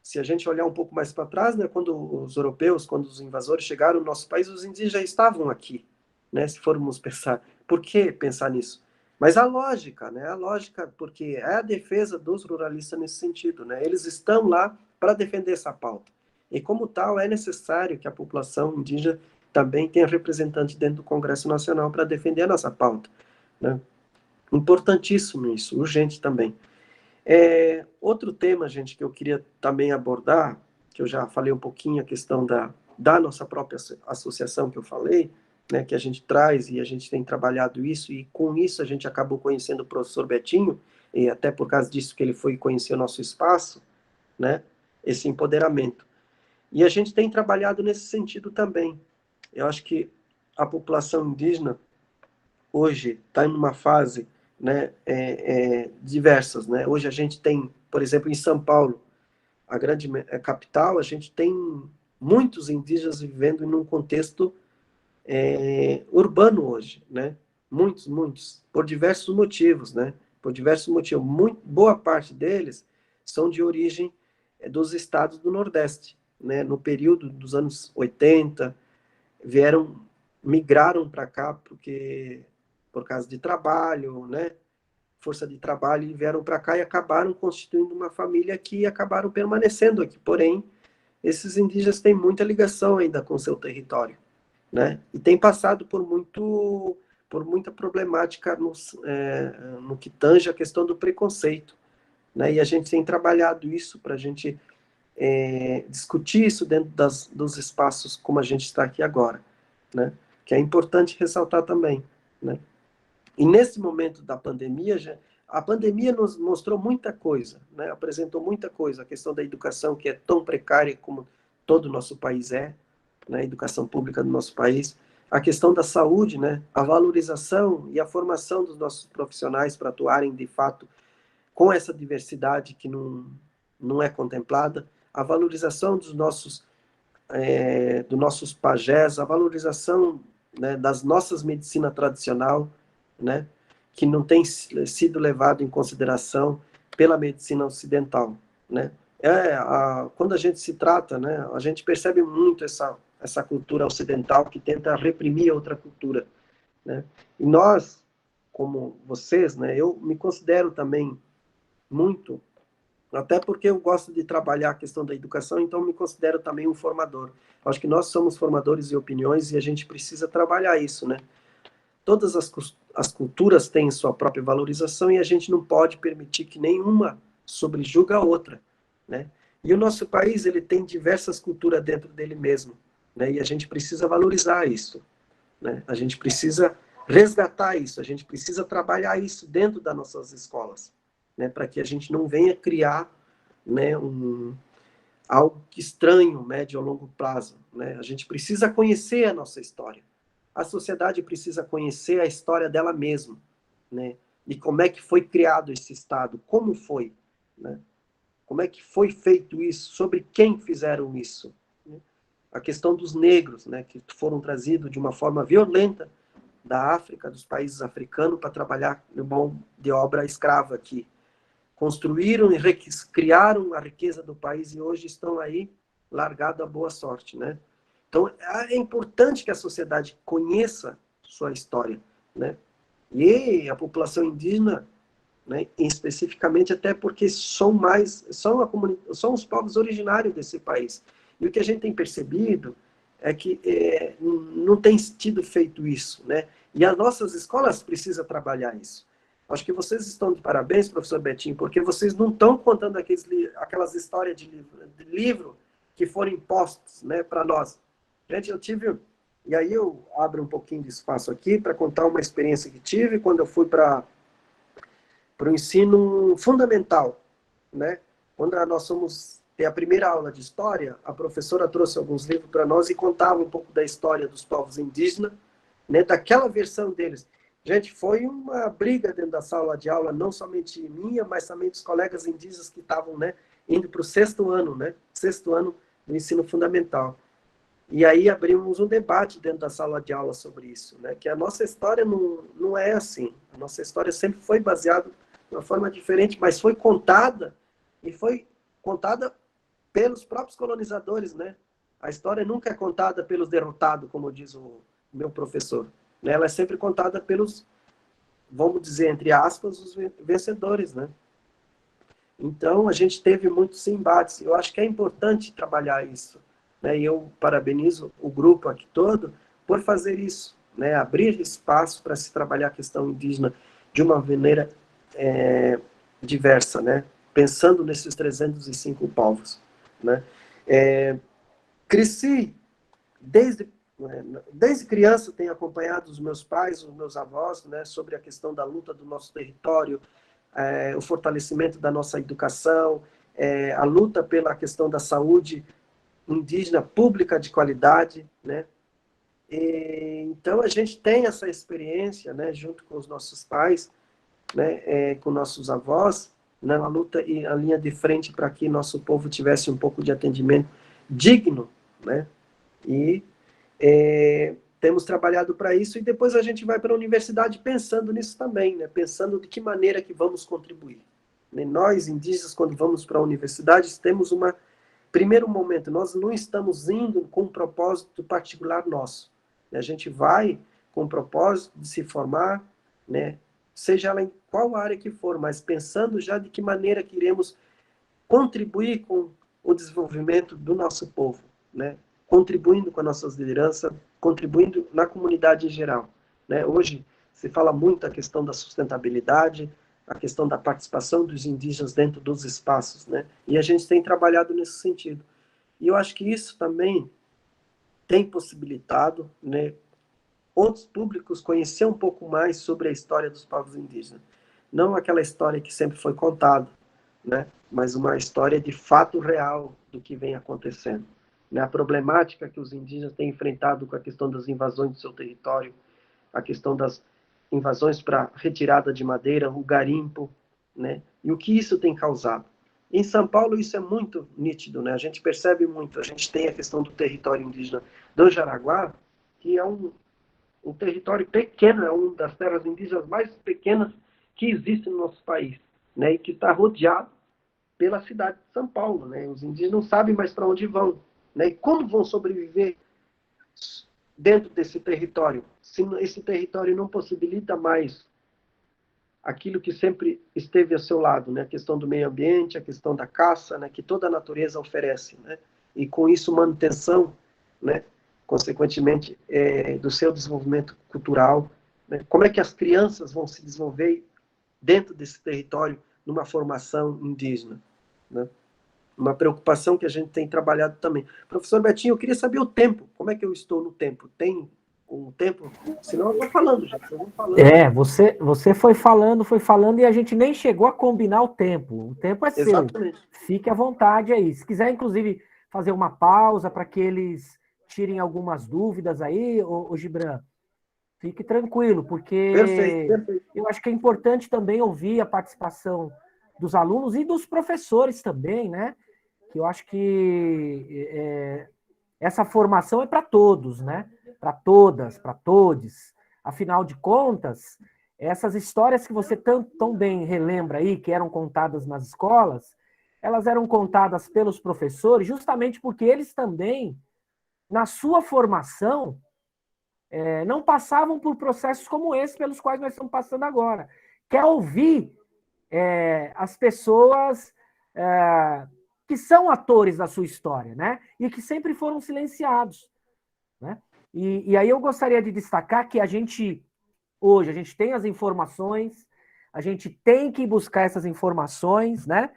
se a gente olhar um pouco mais para trás, né, quando os europeus, quando os invasores chegaram no nosso país, os indígenas já estavam aqui, né, se formos pensar. Por que pensar nisso? Mas a lógica, né, porque é a defesa dos ruralistas nesse sentido, né, eles estão lá para defender essa pauta. E como tal, é necessário que a população indígena também tenha representante dentro do Congresso Nacional para defender a nossa pauta. Né? Importantíssimo isso, urgente também. Outro tema, gente, que eu queria também abordar, que eu já falei um pouquinho, a questão da nossa própria associação que eu falei, né, que a gente traz, e a gente tem trabalhado isso, e com isso a gente acabou conhecendo o professor Betinho, e até por causa disso que ele foi conhecer o nosso espaço, né, esse empoderamento. E a gente tem trabalhado nesse sentido também. Eu acho que a população indígena hoje está em uma fase, né, diversas, né? Hoje a gente tem, por exemplo, em São Paulo, a grande capital, a gente tem muitos indígenas vivendo em um contexto urbano hoje, né? Muitos, por diversos motivos, né? Por diversos motivos. Boa parte deles são de origem dos estados do Nordeste, né? No período dos anos 80, migraram para cá por causa de trabalho, né? Força de trabalho, e vieram para cá e acabaram constituindo uma família aqui e acabaram permanecendo aqui. Porém, esses indígenas têm muita ligação ainda com o seu território, né? E tem passado por muita problemática no que tange a questão do preconceito, né? E a gente tem trabalhado isso para a gente discutir isso dentro dos espaços como a gente está aqui agora, né? Que é importante ressaltar também, né? E nesse momento da pandemia, a pandemia nos mostrou muita coisa, né? Apresentou muita coisa, a questão da educação, que é tão precária como todo o nosso país né? A educação pública do nosso país, a questão da saúde, né? A valorização e a formação dos nossos profissionais para atuarem, de fato, com essa diversidade que não é contemplada, a valorização dos nossos pajés, a valorização, né, das nossas medicina tradicional, né, que não tem sido levado em consideração pela medicina ocidental, né? Quando a gente se trata, né, a gente percebe muito essa cultura ocidental que tenta reprimir a outra cultura, né? E nós, como vocês, né, eu me considero também muito, até porque eu gosto de trabalhar a questão da educação, então me considero também um formador. Acho que nós somos formadores de opiniões e a gente precisa trabalhar isso, né? Todas as culturas têm sua própria valorização e a gente não pode permitir que nenhuma sobrejuga a outra, né? E o nosso país, ele tem diversas culturas dentro dele mesmo, né? E a gente precisa valorizar isso, né? A gente precisa resgatar isso, a gente precisa trabalhar isso dentro das nossas escolas, né? Para que a gente não venha criar, né, algo estranho, médio ou longo prazo, né? A gente precisa conhecer a nossa história. A sociedade precisa conhecer a história dela mesma, né? E como é que foi criado esse Estado, como foi, né? Como é que foi feito isso, sobre quem fizeram isso, né? A questão dos negros, né, que foram trazidos de uma forma violenta da África, dos países africanos, para trabalhar no mão de obra escrava aqui. Construíram e criaram a riqueza do país e hoje estão aí largados à boa sorte, né? Então, é importante que a sociedade conheça sua história, né? E a população indígena, né, especificamente, até porque são os povos originários desse país. E o que a gente tem percebido é que não tem tido feito isso, né? E as nossas escolas precisam trabalhar isso. Acho que vocês estão de parabéns, professor Betinho, porque vocês não estão contando aquelas histórias de livro que foram impostos, né, para nós. Gente, e aí eu abro um pouquinho de espaço aqui para contar uma experiência que tive quando eu fui para o ensino fundamental, né? Quando nós fomos ter a primeira aula de história, a professora trouxe alguns livros para nós e contava um pouco da história dos povos indígenas, né, daquela versão deles. Gente, foi uma briga dentro da sala de aula, não somente minha, mas também dos colegas indígenas que estavam, né, indo para o sexto ano do ensino fundamental. E aí abrimos um debate dentro da sala de aula sobre isso, né, que a nossa história não é assim. A nossa história sempre foi baseada de uma forma diferente, mas foi contada, e foi contada pelos próprios colonizadores, né? A história nunca é contada pelos derrotados, como diz o meu professor. Ela é sempre contada pelos, vamos dizer, entre aspas, os vencedores, né? Então, a gente teve muitos embates. Eu acho que é importante trabalhar isso, né? E eu parabenizo o grupo aqui todo por fazer isso, né? Abrir espaço para se trabalhar a questão indígena de uma maneira diversa, né? Pensando nesses 305 povos, né? Cresci desde desde criança eu tenho acompanhado os meus pais, os meus avós, né, sobre a questão da luta do nosso território, o fortalecimento da nossa educação, a luta pela questão da saúde indígena pública de qualidade, né? Então a gente tem essa experiência, né, junto com os nossos pais, né, com nossos avós, né, na luta e a linha de frente para que nosso povo tivesse um pouco de atendimento digno, né? E temos trabalhado para isso, e depois a gente vai para a universidade pensando nisso também, né? Pensando de que maneira que vamos contribuir. Nós, indígenas, quando vamos para a universidade, temos primeiro momento, nós não estamos indo com um propósito particular nosso. A gente vai com o propósito de se formar, né? Seja ela em qual área que for, mas pensando já de que maneira que iremos contribuir com o desenvolvimento do nosso povo, né? Contribuindo com as nossas lideranças, contribuindo na comunidade em geral, né? Hoje se fala muito a questão da sustentabilidade, a questão da participação dos indígenas dentro dos espaços, né? E a gente tem trabalhado nesse sentido. E eu acho que isso também tem possibilitado, né, outros públicos conhecer um pouco mais sobre a história dos povos indígenas. Não aquela história que sempre foi contada, né, mas uma história de fato real do que vem acontecendo. Né, a problemática que os indígenas têm enfrentado com a questão das invasões do seu território, a questão das invasões para retirada de madeira, o garimpo, né, e o que isso tem causado. Em São Paulo isso é muito nítido, né? A gente percebe muito. A gente tem a questão do território indígena do Jaraguá, que é um território pequeno, é uma das terras indígenas mais pequenas que existe no nosso país, né? E que está rodeado pela cidade de São Paulo, né? Os indígenas não sabem mais para onde vão, né? E como vão sobreviver dentro desse território, se esse território não possibilita mais aquilo que sempre esteve ao seu lado, né? A questão do meio ambiente, a questão da caça, né? Que toda a natureza oferece, né? E com isso manutenção, né? Consequentemente, do seu desenvolvimento cultural, né? Como é que as crianças vão se desenvolver dentro desse território numa formação indígena, né? Uma preocupação que a gente tem trabalhado também. Professor Betinho, eu queria saber o tempo. Como é que eu estou no tempo? Tem um tempo? Senão eu vou falando, gente. Eu vou falando. Você foi falando e a gente nem chegou a combinar o tempo. O tempo é seu. Exatamente. Fique à vontade aí. Se quiser, inclusive, fazer uma pausa para que eles tirem algumas dúvidas aí, ô Gibran, fique tranquilo, porque Perfeito. Eu acho que é importante também ouvir a participação dos alunos e dos professores também, né? Que eu acho que essa formação é para todos, né? Para todas, para todes. Afinal de contas, essas histórias que você tão bem relembra aí, que eram contadas nas escolas, elas eram contadas pelos professores justamente porque eles também, na sua formação, não passavam por processos como esse pelos quais nós estamos passando agora. Quer ouvir as pessoas que são atores da sua história, né? E que sempre foram silenciados, né? E aí eu gostaria de destacar que hoje, a gente tem as informações, a gente tem que buscar essas informações, né?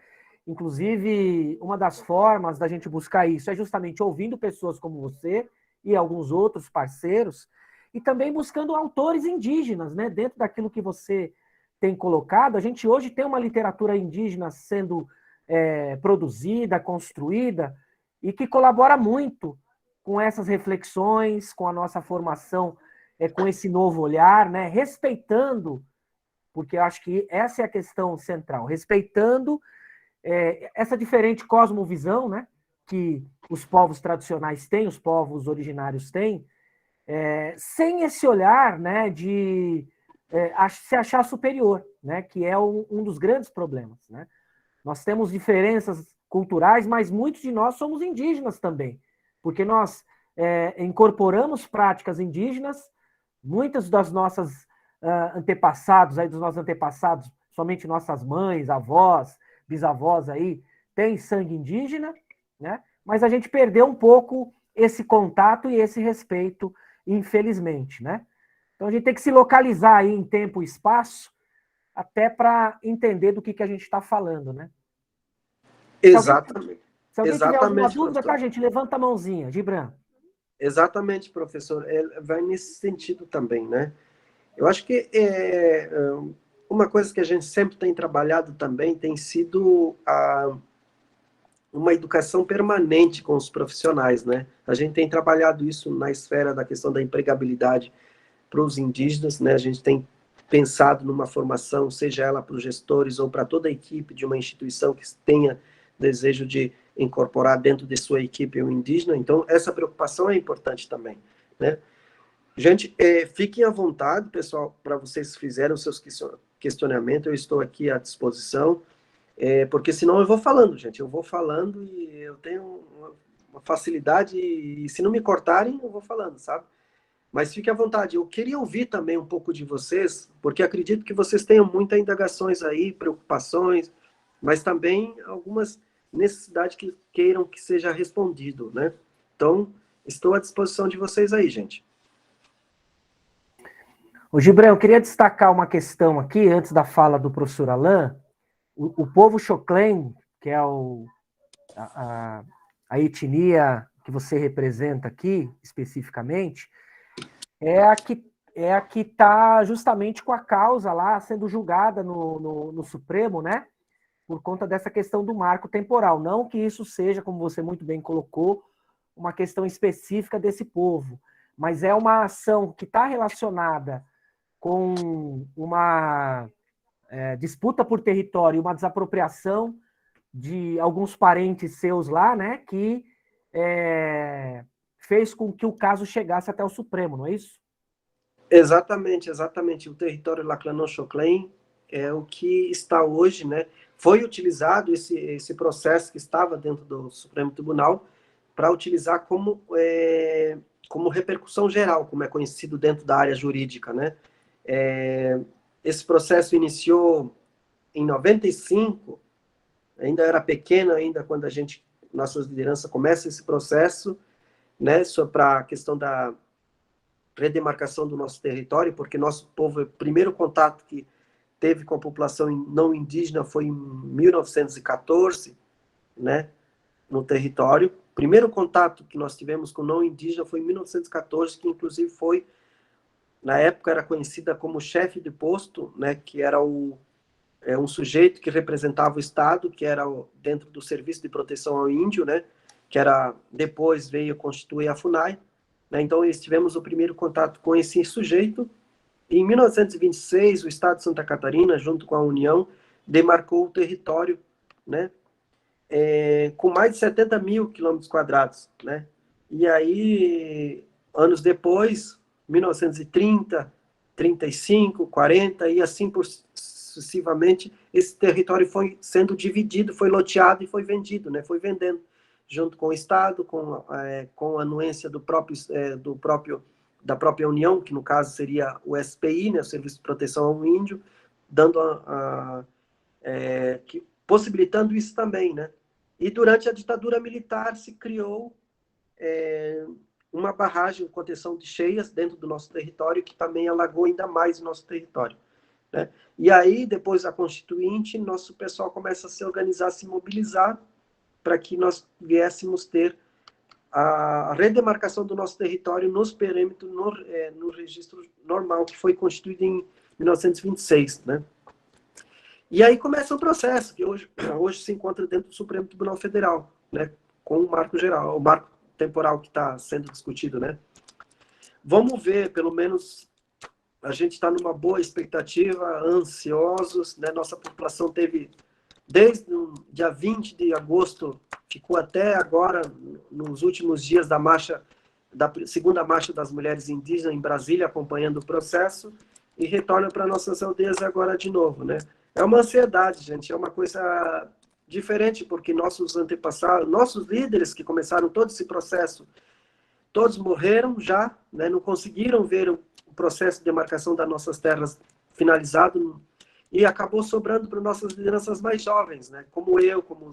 Inclusive, uma das formas da gente buscar isso é justamente ouvindo pessoas como você e alguns outros parceiros, e também buscando autores indígenas, né? Dentro daquilo que você tem colocado, a gente hoje tem uma literatura indígena sendo produzida, construída, e que colabora muito com essas reflexões, com a nossa formação, com esse novo olhar, né? Respeitando, porque eu acho que essa é a questão central, respeitando essa diferente cosmovisão, né? Que os povos tradicionais têm, os povos originários têm, sem esse olhar, né, de se achar superior, né, que é um dos grandes problemas, né? Nós temos diferenças culturais, mas muitos de nós somos indígenas também, porque nós incorporamos práticas indígenas, muitas das nossas dos nossos antepassados, somente nossas mães, avós, bisavós aí, têm sangue indígena, né? Mas a gente perdeu um pouco esse contato e esse respeito, infelizmente, né? Então a gente tem que se localizar aí em tempo e espaço, até para entender do que a gente está falando, né? Exatamente. Se alguém tiver alguma dúvida, tá, gente? Levanta a mãozinha, Gibran. Exatamente, professor. Vai nesse sentido também, né? Eu acho que uma coisa que a gente sempre tem trabalhado também tem sido uma educação permanente com os profissionais, né? A gente tem trabalhado isso na esfera da questão da empregabilidade para os indígenas, né? A gente tem pensado numa formação, seja ela para os gestores ou para toda a equipe de uma instituição que tenha desejo de incorporar dentro de sua equipe um indígena. Então, essa preocupação é importante também, né? Gente, fiquem à vontade, pessoal, para vocês fizerem os seus questionamentos, eu estou aqui à disposição, porque senão eu vou falando, gente, eu vou falando e eu tenho uma facilidade, e se não me cortarem, eu vou falando, sabe? Mas fique à vontade. Eu queria ouvir também um pouco de vocês, porque acredito que vocês tenham muitas indagações aí, preocupações, mas também algumas necessidades que queiram que seja respondido, né? Então, estou à disposição de vocês aí, gente. Ô, Gibran, eu queria destacar uma questão aqui, antes da fala do professor Alain. O povo Xoclen, que é a etnia que você representa aqui, especificamente, é a que está justamente com a causa lá sendo julgada no Supremo, né? Por conta dessa questão do marco temporal. Não que isso seja, como você muito bem colocou, uma questão específica desse povo, mas é uma ação que está relacionada com uma disputa por território, uma desapropriação de alguns parentes seus lá, né? Que fez com que o caso chegasse até o Supremo, não é isso? Exatamente, exatamente. O território Laclanô-Xoclen é o que está hoje, né? Foi utilizado esse processo que estava dentro do Supremo Tribunal para utilizar como repercussão geral, como é conhecido dentro da área jurídica, né? Esse processo iniciou em 95, ainda era pequeno ainda quando nossas lideranças começam esse processo, né? Para a questão da redemarcação do nosso território, porque nosso povo, o primeiro contato que teve com a população não indígena foi em 1914, né, no território. O primeiro contato que nós tivemos com não indígena foi em 1914, que inclusive foi, na época era conhecida como chefe de posto, né, que era um sujeito que representava o Estado, que era dentro do Serviço de Proteção ao Índio, né, que depois veio constituir a FUNAI. Então, tivemos o primeiro contato com esse sujeito. Em 1926, o Estado de Santa Catarina, junto com a União, demarcou o território, né, com mais de 70 mil quilômetros quadrados, né? E aí, anos depois, 1930, 35, 40, e assim sucessivamente, esse território foi sendo dividido, foi loteado e foi vendido, né? Foi vendendo, junto com o Estado, com a anuência da própria União, que no caso seria o SPI, né, o Serviço de Proteção ao Índio, dando possibilitando isso também, né? E durante a ditadura militar se criou uma barragem de contenção de cheias dentro do nosso território, que também alagou ainda mais o nosso território, né? E aí, depois da Constituinte, nosso pessoal começa a se organizar, a se mobilizar, para que nós viéssemos ter a redemarcação do nosso território nos perímetros, no registro normal, que foi constituído em 1926, né? E aí começa o processo, que hoje se encontra dentro do Supremo Tribunal Federal, né? Com o marco geral, o marco temporal que está sendo discutido, né? Vamos ver, pelo menos a gente está numa boa expectativa, ansiosos, né? Nossa população teve, desde o dia 20 de agosto, ficou até agora, nos últimos dias da segunda marcha das mulheres indígenas em Brasília, acompanhando o processo, e retorna para nossas aldeias agora de novo, né? É uma ansiedade, gente, é uma coisa diferente, porque nossos antepassados, nossos líderes que começaram todo esse processo, todos morreram já, né? Não conseguiram ver o processo de demarcação das nossas terras finalizado, e acabou sobrando para nossas lideranças mais jovens, né? Como eu, como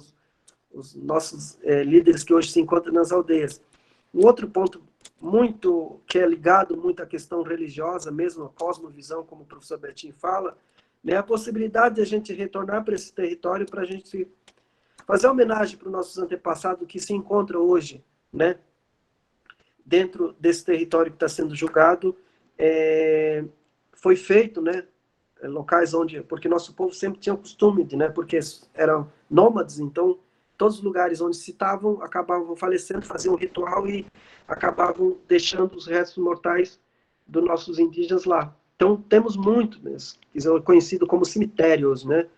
os nossos líderes que hoje se encontram nas aldeias. Um outro ponto que é ligado muito à questão religiosa, mesmo a cosmovisão, como o professor Betinho fala, né? A possibilidade de a gente retornar para esse território, para a gente fazer homenagem para os nossos antepassados que se encontram hoje, né? dentro desse território que está sendo julgado, foi feito, né, locais onde, porque nosso povo sempre tinha o costume de, né, porque eram nômades, então todos os lugares onde se estavam acabavam falecendo, faziam um ritual e acabavam deixando os restos mortais dos nossos indígenas lá. Então temos muito, né, conhecido como cemitérios, né.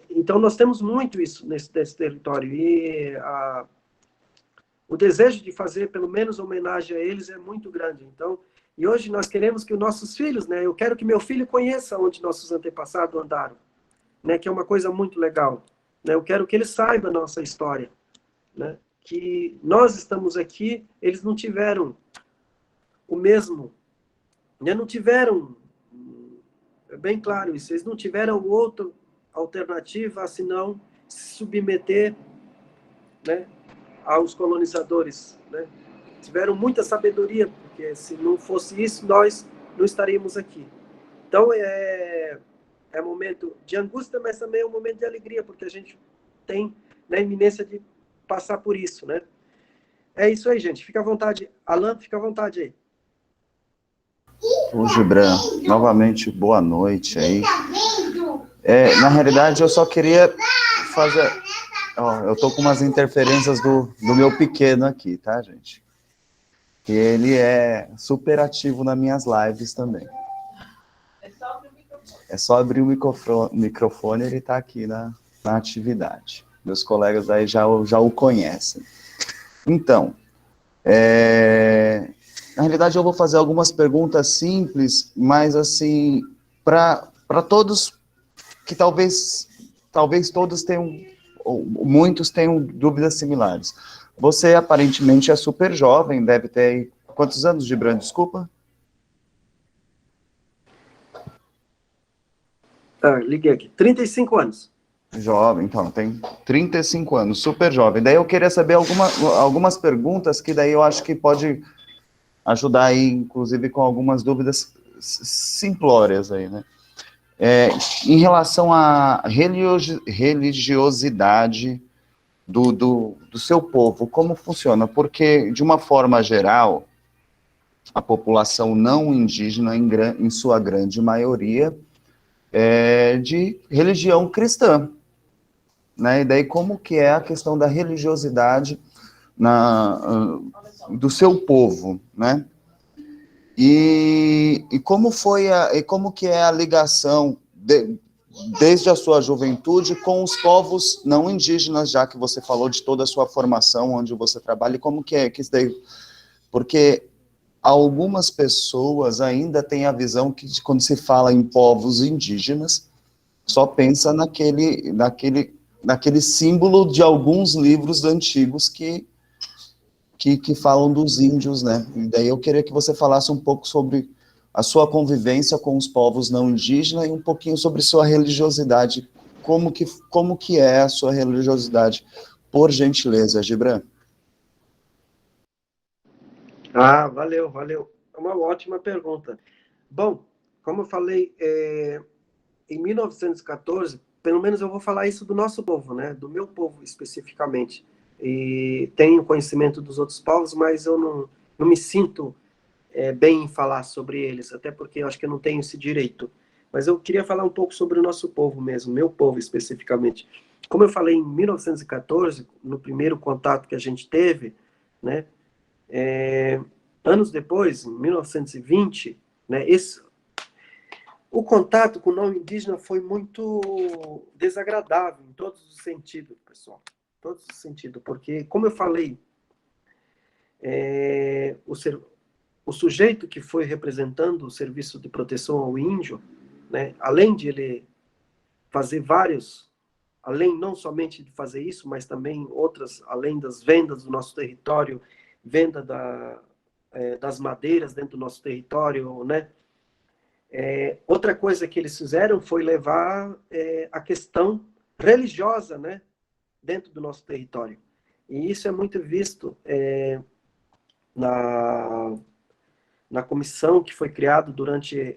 Então nós temos muito isso nesse território e o desejo de fazer pelo menos homenagem a eles é muito grande. Então, e hoje nós queremos que os nossos filhos, né, eu quero que meu filho conheça onde nossos antepassados andaram, né, que é uma coisa muito legal, né, eu quero que ele saiba a nossa história, né, que nós estamos aqui, eles não tiveram o mesmo, né, não tiveram, é bem claro isso, eles não tiveram outra alternativa senão se submeter, né, aos colonizadores, né? Tiveram muita sabedoria, porque se não fosse isso, nós não estaríamos aqui. Então, é momento de angústia, mas também é um momento de alegria, porque a gente tem, né, iminência de passar por isso, né? É isso aí, gente. Fica à vontade. Alan, fica à vontade aí. Ô, Gibran, novamente, boa noite aí. Na realidade, eu só queria fazer... eu tô com umas interferências do meu pequeno aqui, tá, gente? E ele é super ativo nas minhas lives também. É só abrir o microfone, ele tá aqui na atividade. Meus colegas aí já o conhecem. Então, na realidade eu vou fazer algumas perguntas simples, mas assim, para todos, que talvez todos tenham, ou muitos tenham dúvidas similares. Você aparentemente é super jovem, deve ter aí, quantos anos, Gibran, desculpa? Liguei aqui, 35 anos. Jovem, então, tem 35 anos, super jovem. Daí eu queria saber algumas perguntas que daí eu acho que pode ajudar aí, inclusive, com algumas dúvidas simplórias aí, né? Em relação à religiosidade do seu povo, como funciona? Porque, de uma forma geral, a população não indígena, em sua grande maioria, é de religião cristã, né? E daí como que é a questão da religiosidade do seu povo, né? E como que é a ligação desde a sua juventude com os povos não indígenas, já que você falou de toda a sua formação, onde você trabalha, e como que é que isso daí? Porque algumas pessoas ainda têm a visão que quando se fala em povos indígenas, só pensa naquele símbolo de alguns livros antigos que falam dos índios, né? E daí eu queria que você falasse um pouco sobre a sua convivência com os povos não indígenas e um pouquinho sobre sua religiosidade. Como que é a sua religiosidade? Por gentileza, Gibran. Valeu. É uma ótima pergunta. Bom, como eu falei, em 1914, pelo menos eu vou falar isso do nosso povo, né? Do meu povo especificamente. E tenho conhecimento dos outros povos, mas eu não me sinto bem em falar sobre eles, até porque eu acho que eu não tenho esse direito. Mas eu queria falar um pouco sobre o nosso povo mesmo, meu povo especificamente. Como eu falei, em 1914, no primeiro contato que a gente teve, né, anos depois, em 1920, né, o contato com o não indígena foi muito desagradável em todos os sentidos, pessoal. Todos os sentidos, porque, como eu falei, o sujeito que foi representando o serviço de proteção ao índio, né, além de ele fazer além não somente de fazer isso, mas também outras, além das vendas do nosso território, venda das madeiras dentro do nosso território, né? Outra coisa que eles fizeram foi levar a questão religiosa, né, dentro do nosso território. E isso é muito visto na comissão que foi criada durante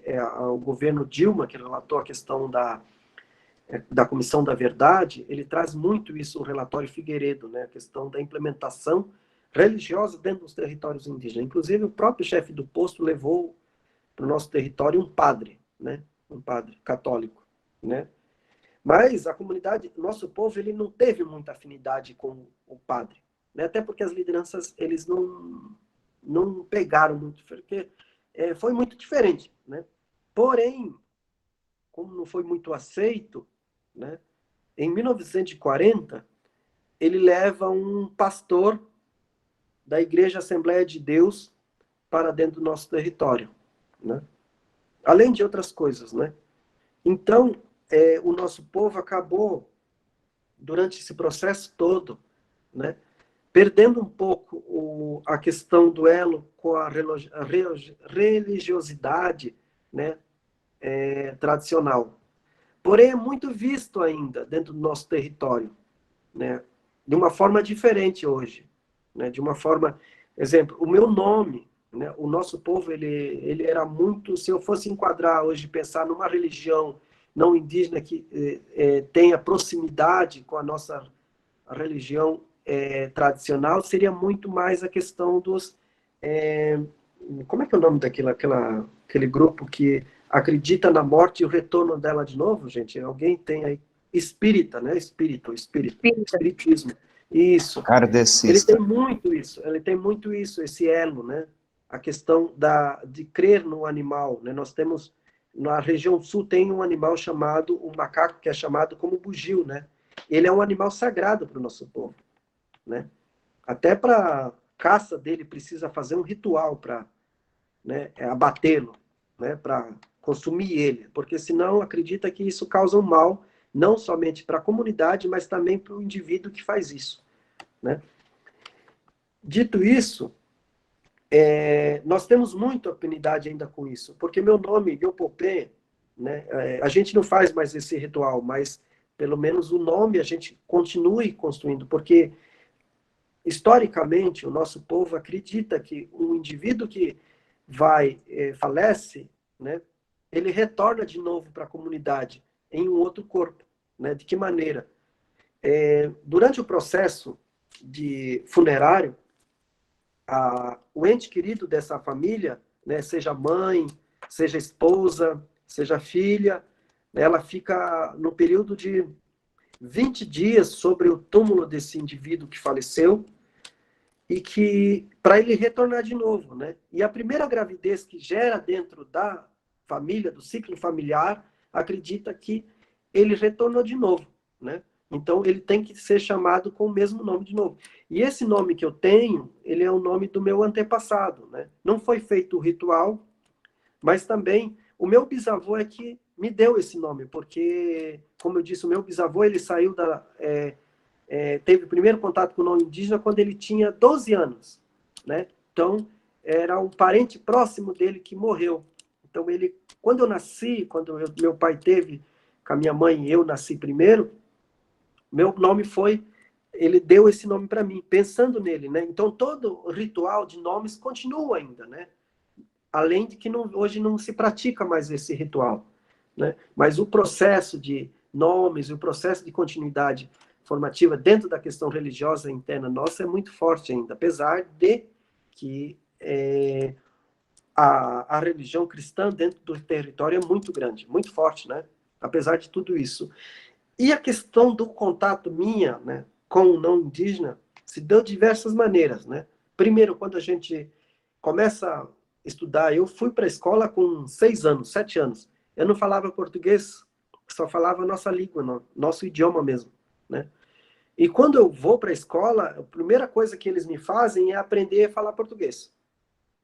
o governo Dilma, que relatou a questão da Comissão da Verdade. Ele traz muito isso, o relatório Figueiredo, né, a questão da implementação religiosa dentro dos territórios indígenas. Inclusive, o próprio chefe do posto levou para o nosso território um padre, né? Um padre católico, né? Mas a comunidade, nosso povo, ele não teve muita afinidade com o padre, né? Até porque as lideranças, eles não pegaram muito, porque foi muito diferente, né? Porém, como não foi muito aceito, né? Em 1940, ele leva um pastor da Igreja Assembleia de Deus para dentro do nosso território, né? Além de outras coisas, né? Então, o nosso povo acabou, durante esse processo todo, né, perdendo um pouco a questão do elo com a religiosidade, né, tradicional. Porém, é muito visto ainda dentro do nosso território, né, de uma forma diferente hoje, né, de uma forma, exemplo, o meu nome, né, o nosso povo, ele era muito, se eu fosse enquadrar hoje, pensar numa religião não indígena que tenha proximidade com a nossa religião tradicional, seria muito mais a questão dos... como é que é o nome aquele grupo que acredita na morte e o retorno dela de novo, gente? Alguém tem aí? Espírita, né? Espiritismo. Isso. Kardecista. Ele tem muito isso, esse elo, né? A questão de crer no animal, né? Nós temos, na região sul, tem um animal chamado, um macaco que é chamado como bugio, né? Ele é um animal sagrado para o nosso povo, né? Até para caça dele precisa fazer um ritual para, né, abatê-lo, né, para consumir ele, porque senão acredita que isso causa um mal, não somente para a comunidade, mas também para o indivíduo que faz isso, né? Dito isso, nós temos muita afinidade ainda com isso, porque meu nome, Yopopê, né, a gente não faz mais esse ritual, mas pelo menos o nome a gente continue construindo, porque historicamente o nosso povo acredita que um indivíduo que falece, né, ele retorna de novo para a comunidade em um outro corpo, né? De que maneira? Durante o processo de funerário, o ente querido dessa família, né, seja mãe, seja esposa, seja filha, ela fica no período de 20 dias sobre o túmulo desse indivíduo que faleceu, e que para ele retornar de novo, né? E a primeira gravidez que gera dentro da família, do ciclo familiar, acredita que ele retornou de novo, né? Então ele tem que ser chamado com o mesmo nome de novo. E esse nome que eu tenho, ele é o nome do meu antepassado, né? Não foi feito o ritual, mas também o meu bisavô é que me deu esse nome, porque, como eu disse, o meu bisavô, ele saiu teve o primeiro contato com o não indígena quando ele tinha 12 anos, né? Então, era um parente próximo dele que morreu. Então, quando eu nasci, meu pai teve com a minha mãe e eu nasci primeiro, meu nome ele deu esse nome para mim, pensando nele, né? Então, todo o ritual de nomes continua ainda, né? Além de que hoje não se pratica mais esse ritual, né? Mas o processo de nomes, o processo de continuidade formativa dentro da questão religiosa interna nossa é muito forte ainda, apesar de que a religião cristã dentro do território é muito grande, muito forte, né? Apesar de tudo isso. E a questão do contato minha, né, com o não indígena se deu de diversas maneiras, né? Primeiro, quando a gente começa a estudar, eu fui para a escola com 6 anos, 7 anos. Eu não falava português, só falava a nossa língua, nosso idioma mesmo, né? E quando eu vou para a escola, a primeira coisa que eles me fazem é aprender a falar português,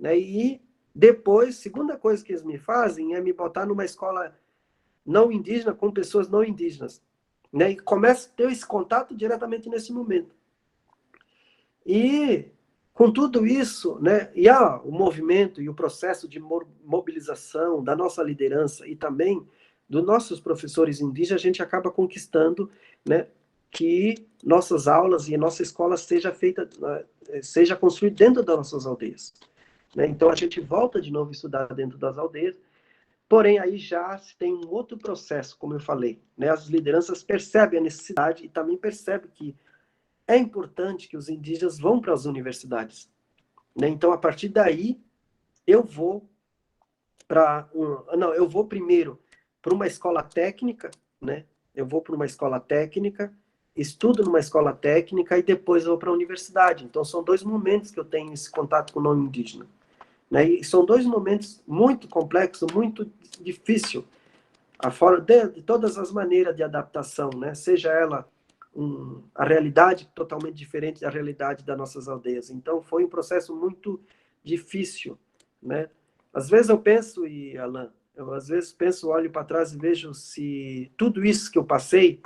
né? E depois, segunda coisa que eles me fazem é me botar numa escola não indígena com pessoas não indígenas, né? E começo a ter esse contato diretamente nesse momento. E com tudo isso, né? E o movimento e o processo de mobilização da nossa liderança e também dos nossos professores indígenas, a gente acaba conquistando, né, que nossas aulas e a nossa escola seja construída dentro das nossas aldeias, né? Então a gente volta de novo a estudar dentro das aldeias, porém aí já se tem um outro processo, como eu falei, né? As lideranças percebem a necessidade e também percebem que é importante que os indígenas vão para as universidades, né? Então, a partir daí, eu vou eu vou primeiro para uma escola técnica, né? Eu vou para uma escola técnica, estudo numa escola técnica e depois eu vou para a universidade. Então, são 2 momentos que eu tenho esse contato com o não indígena, né? E são 2 momentos muito complexos, muito difíceis, de todas as maneiras de adaptação, né? Seja ela a realidade totalmente diferente da realidade das nossas aldeias. Então, foi um processo muito difícil, né? Às vezes eu penso, Alan, às vezes penso, olho para trás e vejo se tudo isso que eu passei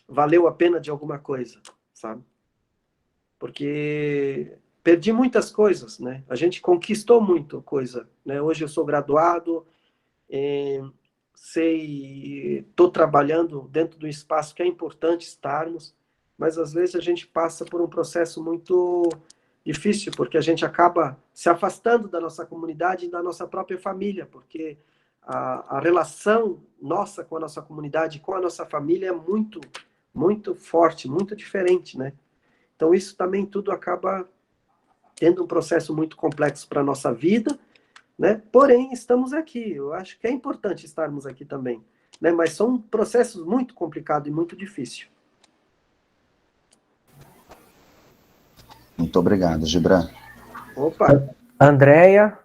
valeu a pena de alguma coisa, sabe? Porque perdi muitas coisas, né? A gente conquistou muita coisa, né? Hoje eu sou graduado, estou trabalhando dentro do espaço que é importante estarmos, mas às vezes a gente passa por um processo muito difícil, porque a gente acaba se afastando da nossa comunidade e da nossa própria família, porque a relação nossa com a nossa comunidade, com a nossa família é muito, muito forte, muito diferente, né? Então isso também tudo acaba tendo um processo muito complexo para a nossa vida, né? Porém, estamos aqui. Eu acho que é importante estarmos aqui também, né? Mas são processos muito complicados e muito difíceis. Muito obrigado, Gibran. Opa! Andréia?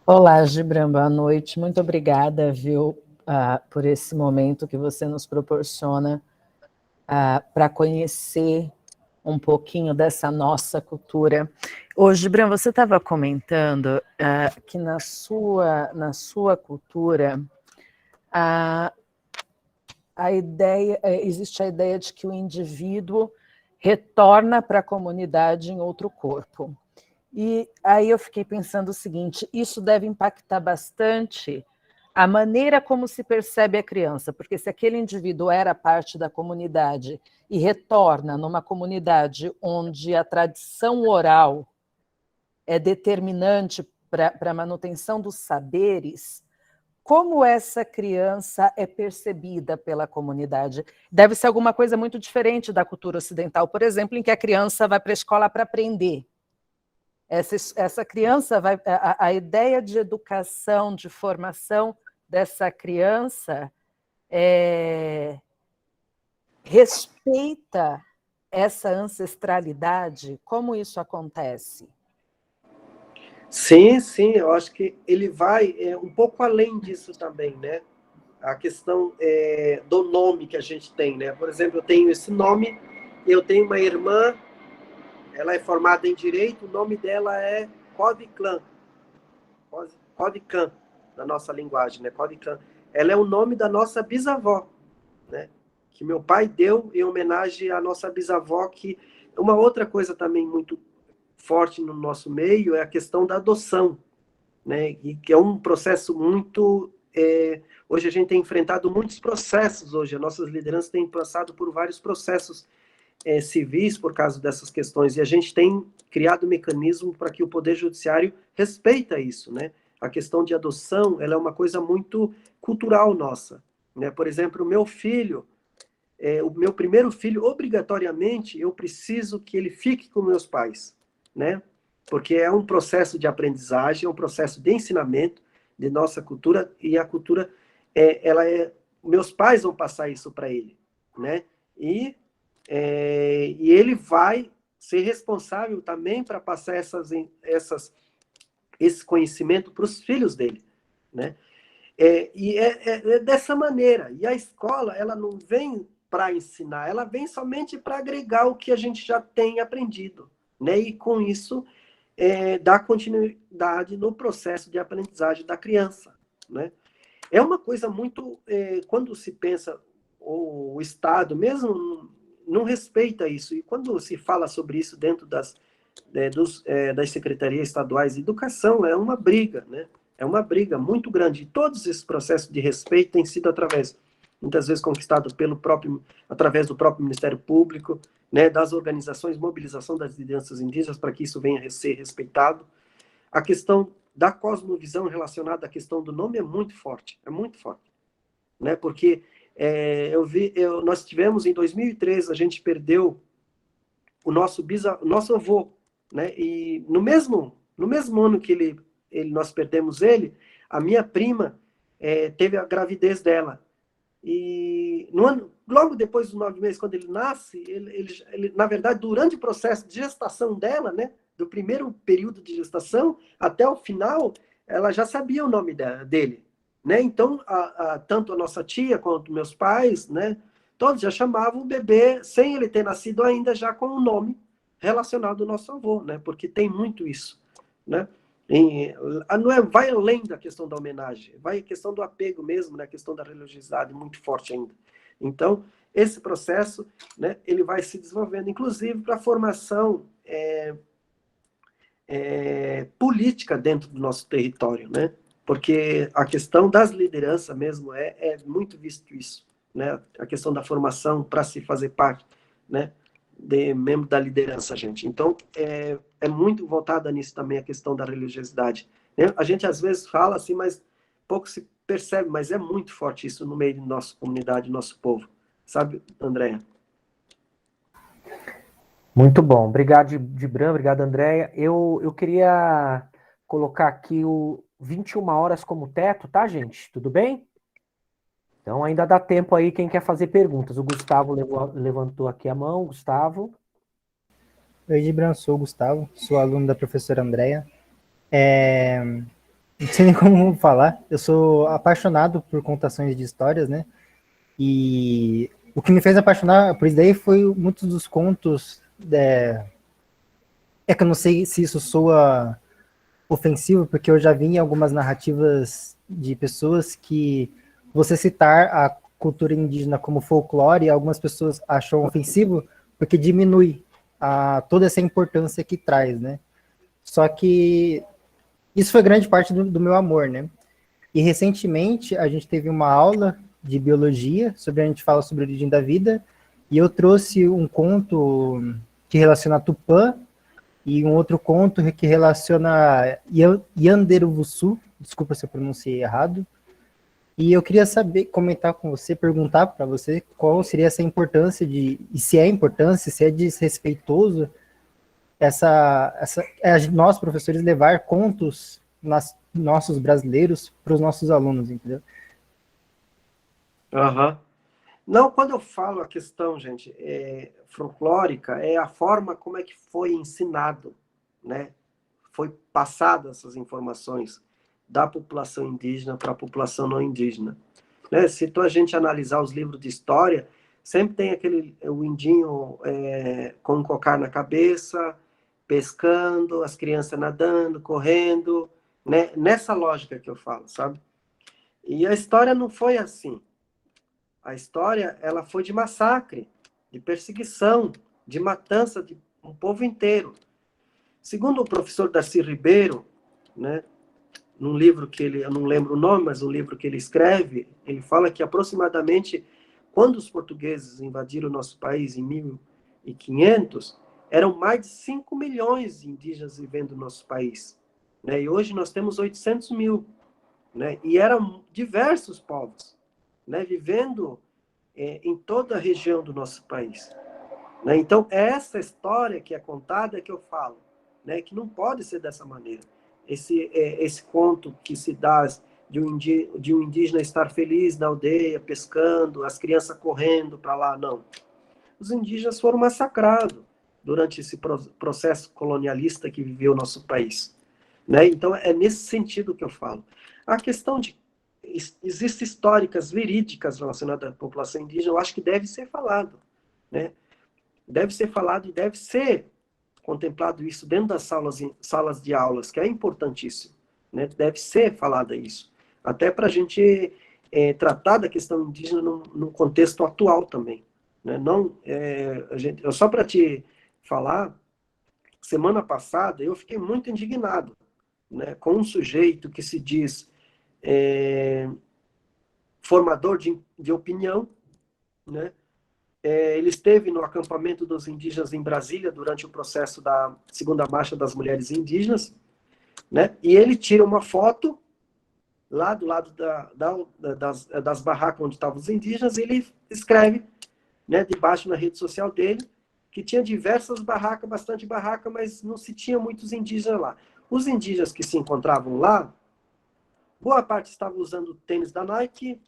Olá, Gibran, boa noite. Muito obrigada, viu, por esse momento que você nos proporciona para conhecer um pouquinho dessa nossa cultura. Ô, Gibran, você estava comentando que na sua cultura existe a ideia de que o indivíduo retorna para a comunidade em outro corpo. E aí eu fiquei pensando o seguinte, isso deve impactar bastante a maneira como se percebe a criança, porque se aquele indivíduo era parte da comunidade e retorna numa comunidade onde a tradição oral é determinante para a manutenção dos saberes, como essa criança é percebida pela comunidade? Deve ser alguma coisa muito diferente da cultura ocidental, por exemplo, em que a criança vai para a escola para aprender. Essa criança vai... A ideia de educação, de formação dessa criança respeita essa ancestralidade? Como isso acontece? Sim, eu acho que ele vai um pouco além disso também, né? A questão do nome que a gente tem, né? Por exemplo, eu tenho esse nome, eu tenho uma irmã, ela é formada em Direito, o nome dela é Codiclan, na nossa linguagem, né? Codiclan. Ela é o nome da nossa bisavó, né? Que meu pai deu em homenagem à nossa bisavó, que uma outra coisa também muito forte no nosso meio é a questão da adoção, né? E que é um processo muito... hoje a gente tem enfrentado muitos processos, hoje as nossas lideranças têm passado por vários processos civis por causa dessas questões, e a gente tem criado um mecanismo para que o Poder Judiciário respeita isso, né? A questão de adoção, ela é uma coisa muito cultural nossa, né? Por exemplo, o meu filho, o meu primeiro filho, obrigatoriamente, eu preciso que ele fique com meus pais, né? Porque é um processo de aprendizagem, é um processo de ensinamento de nossa cultura, e a cultura, meus pais vão passar isso para ele, né? E ele vai ser responsável também para passar esse conhecimento para os filhos dele, né? E é dessa maneira. E a escola, ela não vem para ensinar, ela vem somente para agregar o que a gente já tem aprendido, né? E com isso dar continuidade no processo de aprendizagem da criança, né? É uma coisa muito... quando se pensa o Estado mesmo não respeita isso, e quando se fala sobre isso dentro das secretarias estaduais de educação, é uma briga, né? É uma briga muito grande. E todos esses processos de respeito têm sido muitas vezes conquistados através do próprio Ministério Público, né, das organizações, mobilização das lideranças indígenas para que isso venha a ser respeitado. A questão da cosmovisão relacionada à questão do nome é muito forte, né? Porque Nós tivemos, em 2013, a gente perdeu o nosso avô, né? E no mesmo ano que nós perdemos ele, a minha prima teve a gravidez dela. E logo depois dos 9 meses, quando ele nasce, ele, na verdade, durante o processo de gestação dela, né, do primeiro período de gestação até o final, ela já sabia o nome dele, né? Então, tanto a nossa tia quanto meus pais, né, todos já chamavam o bebê, sem ele ter nascido ainda, já com o nome relacionado ao nosso avô, né? Porque tem muito isso, né? Vai além da questão da homenagem, vai a questão do apego mesmo, né? A questão da religiosidade muito forte ainda. Então, esse processo, né, ele vai se desenvolvendo, inclusive para a formação política dentro do nosso território, né? Porque a questão das lideranças mesmo é muito visto isso, né? A questão da formação para se fazer parte, né, de membro da liderança, gente. Então, é muito voltada nisso também a questão da religiosidade, né? A gente às vezes fala assim, mas pouco se percebe, mas é muito forte isso no meio da nossa comunidade, do nosso povo. Sabe, Andréia? Muito bom. Obrigado, Gibran. Obrigado, Andréia. Eu queria colocar aqui o 21 horas como teto, tá, gente? Tudo bem? Então ainda dá tempo aí quem quer fazer perguntas. O Gustavo levantou aqui a mão. Gustavo. Oi, Gibran, sou o Gustavo, sou aluno da professora Andréia. Não sei nem como falar, eu sou apaixonado por contações de histórias, né? E o que me fez apaixonar por isso daí foi muitos dos contos. É que eu não sei se isso soa ofensivo, porque eu já vi em algumas narrativas de pessoas que você citar a cultura indígena como folclore, algumas pessoas acham ofensivo porque diminui toda essa importância que traz, né? Só que isso foi grande parte do meu amor, né? E recentemente a gente teve uma aula de biologia, a gente fala sobre a origem da vida, e eu trouxe um conto que relaciona a Tupã e um outro conto que relaciona Yanderuvuçu, desculpa se eu pronunciei errado, e eu queria comentar com você, perguntar para você qual seria essa importância e se é importância, se é desrespeitoso nós, professores, levar contos nossos brasileiros para os nossos alunos, entendeu? Uhum. Não, quando eu falo a questão, gente, folclórica, é a forma como é que foi ensinado, né? Foi passada essas informações da população indígena para a população não indígena, né? Se a gente analisar os livros de história, sempre tem o indinho com um cocar na cabeça, pescando, as crianças nadando, correndo, né? Nessa lógica que eu falo, sabe? E a história não foi assim. A história, ela foi de massacre, de perseguição, de matança de um povo inteiro. Segundo o professor Darcy Ribeiro, né, num livro que eu não lembro o nome, mas um livro que ele escreve, ele fala que aproximadamente, quando os portugueses invadiram o nosso país em 1500, eram mais de 5 milhões de indígenas vivendo no nosso país, né? E hoje nós temos 800 mil, né? E eram diversos povos, né, vivendo em toda a região do nosso país, né? Então, essa história que é contada é que eu falo, né, que não pode ser dessa maneira. Esse conto que se dá de um indígena estar feliz na aldeia, pescando, as crianças correndo para lá, não. Os indígenas foram massacrados durante esse processo colonialista que viveu o nosso país, né? Então, é nesse sentido que eu falo. A questão de existem históricas verídicas relacionadas à população indígena, eu acho que deve ser falado, né? Deve ser falado e deve ser contemplado isso dentro das salas de aulas, que é importantíssimo, né? Deve ser falado isso, até para a gente tratar da questão indígena num contexto atual também, né? Não, só para te falar, semana passada eu fiquei muito indignado, né, com um sujeito que se diz formador de opinião, né? Ele esteve no acampamento dos indígenas em Brasília durante o processo da segunda marcha das mulheres indígenas, né? E ele tira uma foto lá do lado das barracas onde estavam os indígenas, ele escreve, né, debaixo na rede social dele, que tinha diversas barracas, bastante barraca, mas não se tinha muitos indígenas lá. Os indígenas que se encontravam lá, boa parte estava usando tênis da Nike,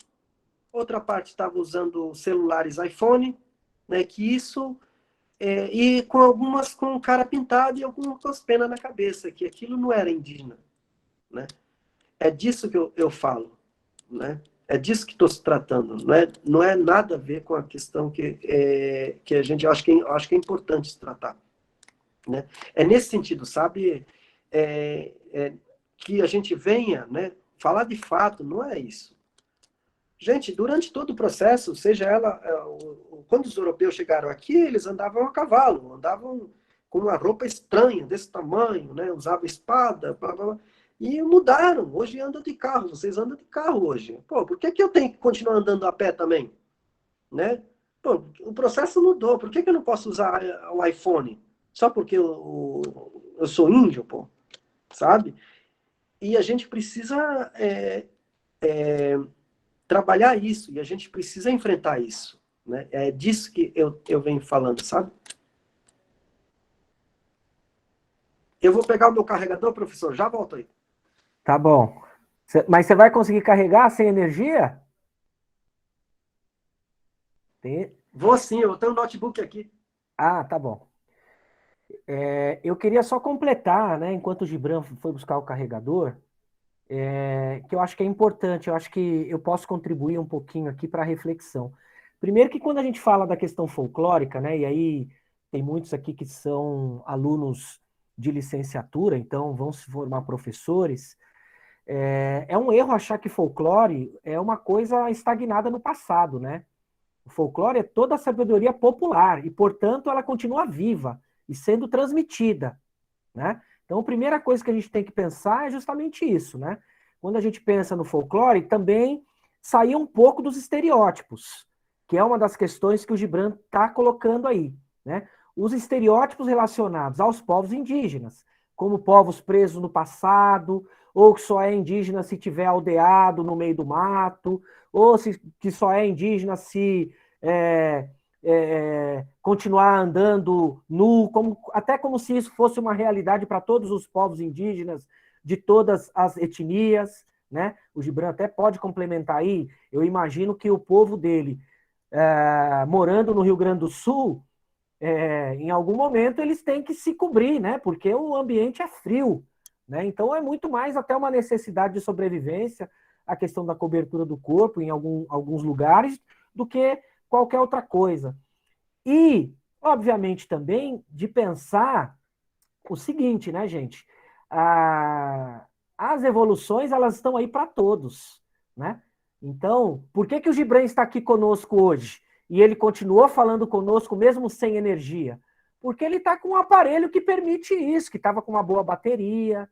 outra parte estava usando celulares iPhone, né, que isso, e com algumas com cara pintada e algumas com as penas na cabeça, que aquilo não era indígena, né? É disso que eu falo, né? É disso que estou se tratando, não é nada a ver com a questão que a gente acho que é importante se tratar, né? É nesse sentido, sabe, que a gente venha, né, falar de fato, não é isso. Gente, durante todo o processo, seja quando os europeus chegaram aqui, eles andavam a cavalo, andavam com uma roupa estranha, desse tamanho, né? Usavam espada, blá, blá, blá, e mudaram. Hoje andam de carro, vocês andam de carro hoje. Pô, por que eu tenho que continuar andando a pé também? Né? Pô, o processo mudou, por que eu não posso usar o iPhone? Só porque eu sou índio, pô, sabe? E a gente precisa trabalhar isso, e a gente precisa enfrentar isso, né? É disso que eu venho falando, sabe? Eu vou pegar o meu carregador, professor, já volto aí. Tá bom. Mas você vai conseguir carregar sem energia? Vou sim, eu tenho um notebook aqui. Ah, tá bom. Eu queria só completar, né, enquanto o Gibran foi buscar o carregador, que eu acho que é importante, eu acho que eu posso contribuir um pouquinho aqui para a reflexão. Primeiro que quando a gente fala da questão folclórica, né, e aí tem muitos aqui que são alunos de licenciatura, então vão se formar professores, é um erro achar que folclore é uma coisa estagnada no passado, né? O folclore é toda a sabedoria popular e, portanto, ela continua viva e sendo transmitida, né? Então, a primeira coisa que a gente tem que pensar é justamente isso, né? Quando a gente pensa no folclore, também sair um pouco dos estereótipos, que é uma das questões que o Gibran está colocando aí, né? Os estereótipos relacionados aos povos indígenas, como povos presos no passado, ou que só é indígena se tiver aldeado no meio do mato, ou que só é indígena se continuar andando nu, até como se isso fosse uma realidade para todos os povos indígenas de todas as etnias, né? O Gibran até pode complementar aí, eu imagino que o povo dele, morando no Rio Grande do Sul, em algum momento eles têm que se cobrir, né? Porque o ambiente é frio, né? Então é muito mais até uma necessidade de sobrevivência, a questão da cobertura do corpo em alguns lugares, do que qualquer outra coisa. E, obviamente, também de pensar o seguinte, né, gente? As evoluções, elas estão aí para todos, né? Então, por que o Gibran está aqui conosco hoje? E ele continuou falando conosco mesmo sem energia? Porque ele está com um aparelho que permite isso, que estava com uma boa bateria.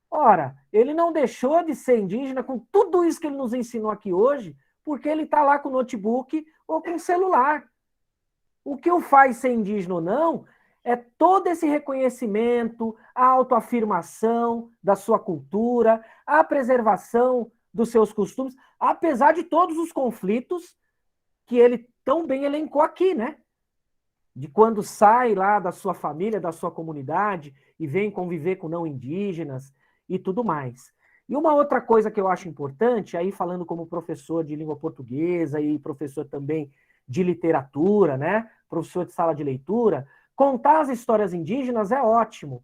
Ora, ele não deixou de ser indígena com tudo isso que ele nos ensinou aqui hoje, porque ele está lá com o notebook ou com o celular. O que o faz ser indígena ou não é todo esse reconhecimento, a autoafirmação da sua cultura, a preservação dos seus costumes, apesar de todos os conflitos que ele tão bem elencou aqui, né? De quando sai lá da sua família, da sua comunidade, e vem conviver com não indígenas e tudo mais. E uma outra coisa que eu acho importante, aí falando como professor de língua portuguesa e professor também de literatura, né? Professor de sala de leitura, contar as histórias indígenas é ótimo.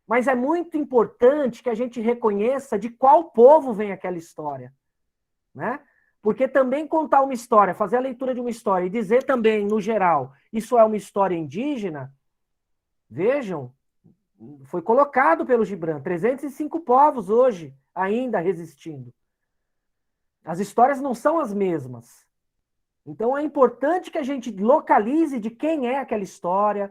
Mas é muito importante que a gente reconheça de qual povo vem aquela história, né? Porque também contar uma história, fazer a leitura de uma história e dizer também, no geral, isso é uma história indígena, vejam, foi colocado pelo Gibran, 305 povos hoje ainda resistindo. As histórias não são as mesmas. Então é importante que a gente localize de quem é aquela história,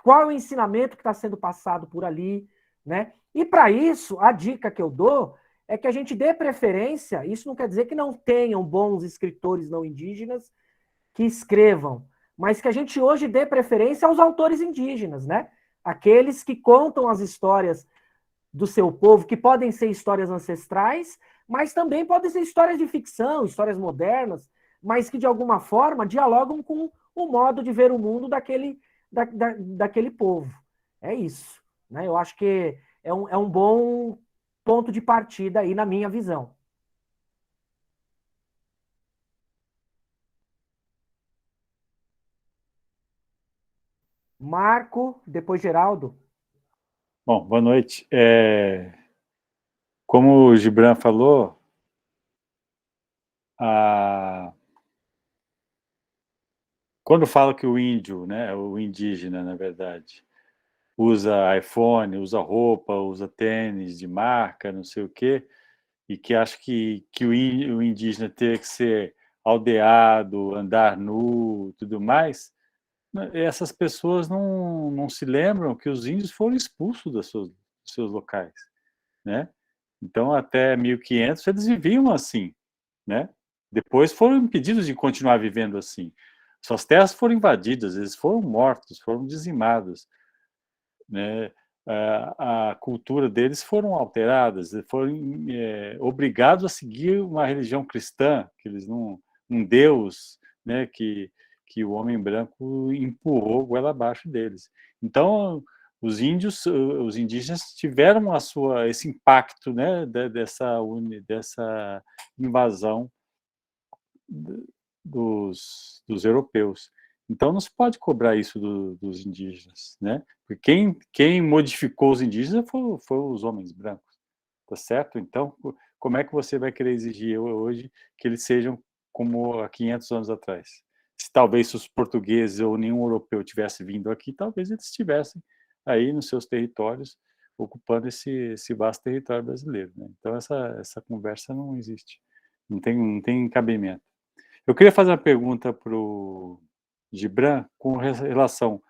qual é o ensinamento que está sendo passado por ali, né? E para isso, a dica que eu dou é que a gente dê preferência, isso não quer dizer que não tenham bons escritores não indígenas que escrevam, mas que a gente hoje dê preferência aos autores indígenas, né? Aqueles que contam as histórias do seu povo, que podem ser histórias ancestrais, mas também podem ser histórias de ficção, histórias modernas, mas que de alguma forma dialogam com o modo de ver o mundo daquele povo. É isso, né? Eu acho que é um bom ponto de partida aí na minha visão. Marco, depois Geraldo. Bom, boa noite. Como o Gibran falou, quando fala que o índio, né, o indígena, na verdade, usa iPhone, usa roupa, usa tênis de marca, não sei o quê, e que acha que o indígena teria que ser aldeado, andar nu, tudo mais, essas pessoas não se lembram que os índios foram expulsos dos seus locais, né? Então, até 1500, eles viviam assim, né? Depois foram impedidos de continuar vivendo assim. Suas terras foram invadidas, eles foram mortos, foram dizimados, né? A cultura deles foram alteradas, eles foram obrigados a seguir uma religião cristã, que eles um Deus, né? Que o homem branco empurrou goela abaixo deles. Então, os indígenas tiveram esse impacto, né? Dessa invasão dos europeus. Então, não se pode cobrar isso dos indígenas, né? Porque quem modificou os indígenas foram os homens brancos, tá certo? Então, como é que você vai querer exigir hoje que eles sejam como há 500 anos atrás? Talvez os portugueses ou nenhum europeu tivesse vindo aqui, talvez eles estivessem aí nos seus territórios, ocupando esse vasto território brasileiro, né? Então, essa conversa não existe, não tem cabimento. Eu queria fazer uma pergunta para o Gibran com relação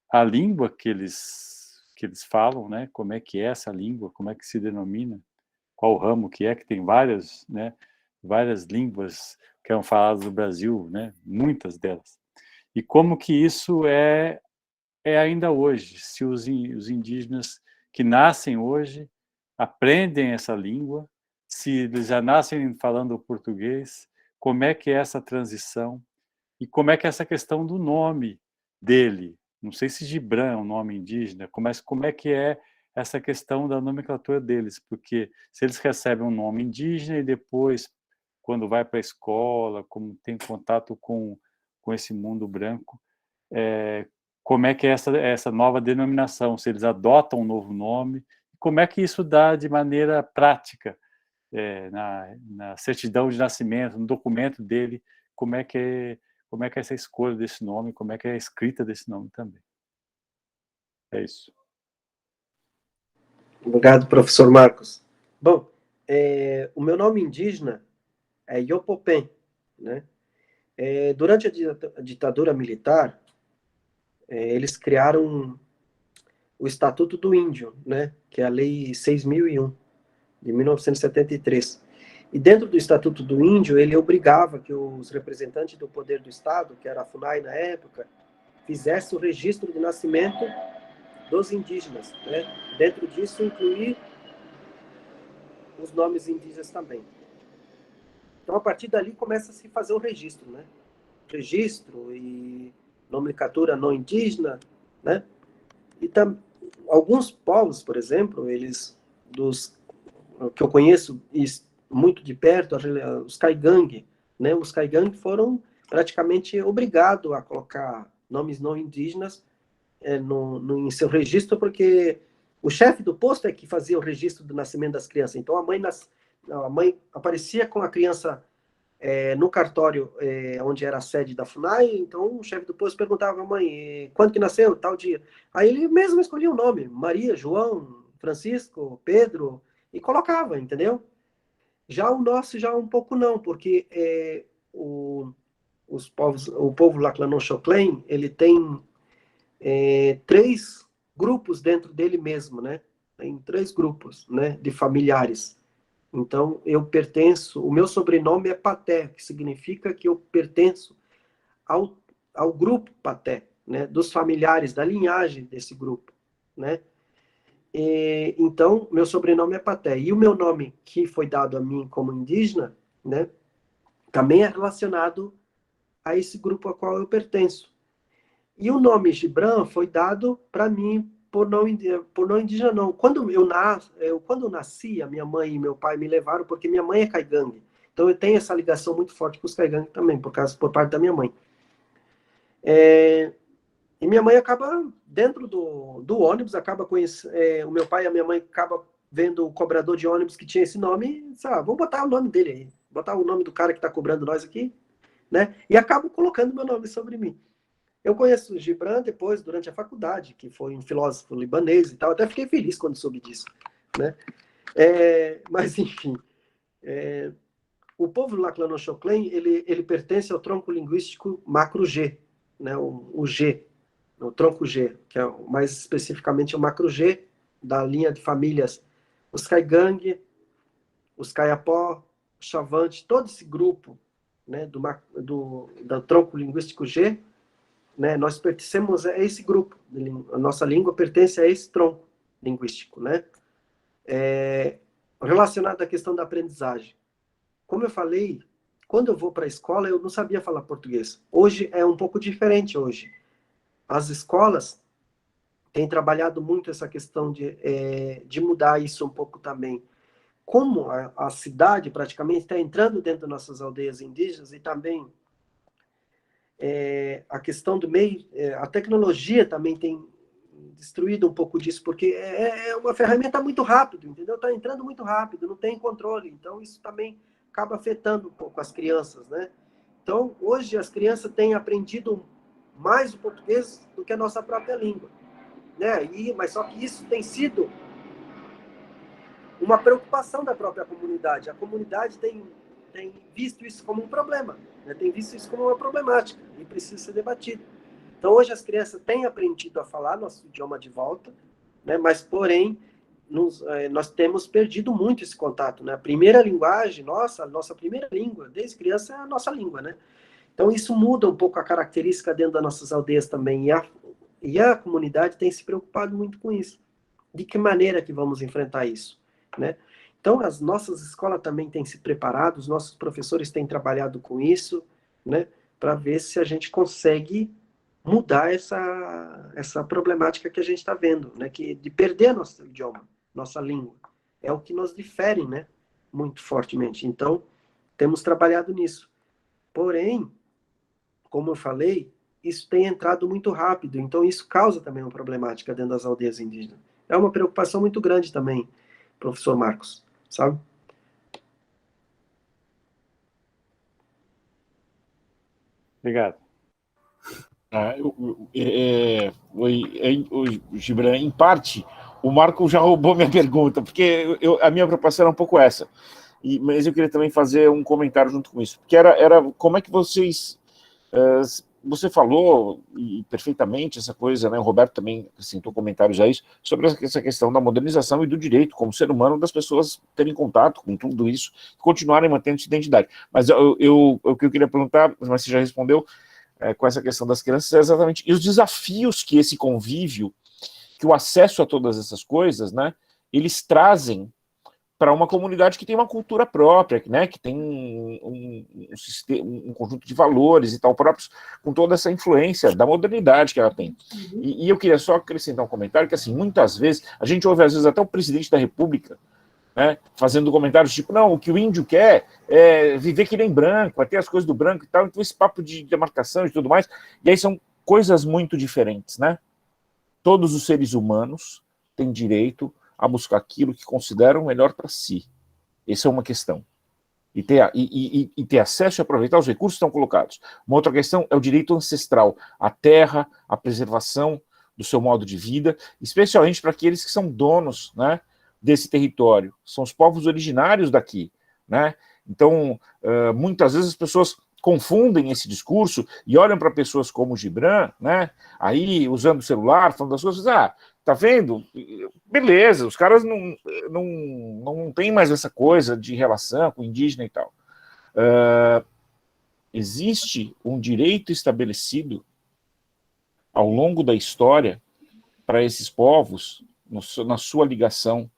à língua que eles falam, né? Como é que é essa língua, como é que se denomina, qual ramo que tem várias, né? Várias línguas que são faladas no Brasil, né? Muitas delas. E como que isso é ainda hoje, se os indígenas que nascem hoje aprendem essa língua, se eles já nascem falando português, como é que é essa transição e como é que é essa questão do nome dele. Não sei se Gibran é um nome indígena, mas como é que é essa questão da nomenclatura deles, porque se eles recebem um nome indígena e depois, quando vai para a escola, como tem contato com esse mundo branco, como é que é essa nova denominação, se eles adotam um novo nome, como é que isso dá de maneira prática, na certidão de nascimento, no documento dele, como é que é essa escolha desse nome, como é que é a escrita desse nome também. É isso. Obrigado, professor Marcos. Bom, o meu nome indígena é Yopopém, né? Durante a ditadura militar, eles criaram o Estatuto do Índio, né? Que é a Lei 6.001, de 1973. E dentro do Estatuto do Índio, ele obrigava que os representantes do poder do Estado, que era a FUNAI na época, fizessem o registro de nascimento dos indígenas, né? Dentro disso, incluir os nomes indígenas também. Então, a partir dali, começa a se fazer o registro, né? Registro e nomenclatura não indígena, né? E alguns povos, por exemplo, que eu conheço muito de perto, os Caigangue, né? Os Caigangue foram praticamente obrigados a colocar nomes não indígenas em seu registro, porque o chefe do posto é que fazia o registro do nascimento das crianças. Então, a mãe aparecia com a criança no cartório onde era a sede da FUNAI, então o chefe do posto perguntava à mãe, quando que nasceu? Tal dia. Aí ele mesmo escolhia o nome, Maria, João, Francisco, Pedro, e colocava, entendeu? Já o nosso, já um pouco não, porque o povo Laclanon-Choclen, ele tem 3 grupos dentro dele mesmo, né? Tem 3 grupos, né, de familiares. Então, o meu sobrenome é Paté, que significa que eu pertenço ao grupo Paté, né, dos familiares, da linhagem desse grupo, né? Então, meu sobrenome é Paté. E o meu nome, que foi dado a mim como indígena, né, também é relacionado a esse grupo a qual eu pertenço. E o nome Gibran foi dado para mim por não indígena, não. Quando eu nasci, a minha mãe e meu pai me levaram, porque minha mãe é caigangue. Então eu tenho essa ligação muito forte com os caigangue também, por parte da minha mãe. E minha mãe acaba, dentro do ônibus, acaba conhecendo, o meu pai e a minha mãe acabam vendo o cobrador de ônibus que tinha esse nome, e sabe, vamos botar o nome dele aí, botar o nome do cara que está cobrando nós aqui, né? E acabo colocando meu nome sobre mim. Eu conheço o Gibran depois, durante a faculdade, que foi um filósofo libanês e tal. Até fiquei feliz quando soube disso, né? Mas, enfim, o povo Laclanochoclen, ele pertence ao tronco linguístico macro-G, né? O G, o tronco G, que é mais especificamente o macro-G, da linha de famílias, os Caigangue, os Caiapó, os Chavante, todo esse grupo, né, do tronco linguístico G, né, nós pertencemos a esse grupo, a nossa língua pertence a esse tronco linguístico, né? Relacionado à questão da aprendizagem. Como eu falei, quando eu vou para a escola, eu não sabia falar português. Hoje é um pouco diferente hoje. As escolas têm trabalhado muito essa questão de mudar isso um pouco também. Como a cidade praticamente está entrando dentro das nossas aldeias indígenas e também a questão do meio, a tecnologia também tem destruído um pouco disso, porque é uma ferramenta muito rápida, entendeu? Está entrando muito rápido, não tem controle, então isso também acaba afetando um pouco as crianças, né? Então, hoje as crianças têm aprendido mais o português do que a nossa própria língua, né? Mas só que isso tem sido uma preocupação da própria comunidade. A comunidade tem visto isso como um problema, né? Tem visto isso como uma problemática e precisa ser debatido. Então, hoje as crianças têm aprendido a falar nosso idioma de volta, né? Mas, porém, nós temos perdido muito esse contato, né? A primeira linguagem, nossa primeira língua, desde criança, é a nossa língua, né? Então, isso muda um pouco a característica dentro das nossas aldeias também, e a comunidade tem se preocupado muito com isso. De que maneira que vamos enfrentar isso, né? Então, as nossas escolas também têm se preparado, os nossos professores têm trabalhado com isso, né? Para ver se a gente consegue mudar essa problemática que a gente está vendo, né? De perder nosso idioma, nossa língua. É o que nos difere, né? Muito fortemente. Então, temos trabalhado nisso. Porém, como eu falei, isso tem entrado muito rápido, então isso causa também uma problemática dentro das aldeias indígenas. É uma preocupação muito grande também, professor Marcos, sabe? Obrigado. Gibran, em parte, o Marco já roubou minha pergunta, porque a minha preocupação era um pouco essa. Mas eu queria também fazer um comentário junto com isso, porque era como é que vocês... você falou e perfeitamente essa coisa, né? O Roberto também acrescentou comentários a isso, sobre essa questão da modernização e do direito, como ser humano, das pessoas terem contato com tudo isso, continuarem mantendo sua identidade. Mas o que eu queria perguntar, mas você já respondeu, com essa questão das crianças, é exatamente, e os desafios que esse convívio, que o acesso a todas essas coisas, né, eles trazem para uma comunidade que tem uma cultura própria, né, que tem um conjunto de valores e tal próprios, com toda essa influência da modernidade que ela tem. E eu queria só acrescentar um comentário que, assim, muitas vezes, a gente ouve, às vezes, até o presidente da República, né, fazendo comentários tipo, não, o que o índio quer é viver que nem branco, vai ter as coisas do branco e tal, então esse papo de demarcação e tudo mais, e aí são coisas muito diferentes, né? Todos os seres humanos têm direito a buscar aquilo que consideram melhor para si. Essa é uma questão. E ter acesso e aproveitar os recursos que estão colocados. Uma outra questão é o direito ancestral, a terra, a preservação do seu modo de vida, especialmente para aqueles que são donos, né, desse território, são os povos originários daqui, né? Então, muitas vezes as pessoas confundem esse discurso e olham para pessoas como o Gibran, né, aí usando o celular, falando das coisas, tá vendo? Beleza, os caras não tem mais essa coisa de relação com indígena e tal. Existe um direito estabelecido ao longo da história para esses povos, na sua ligação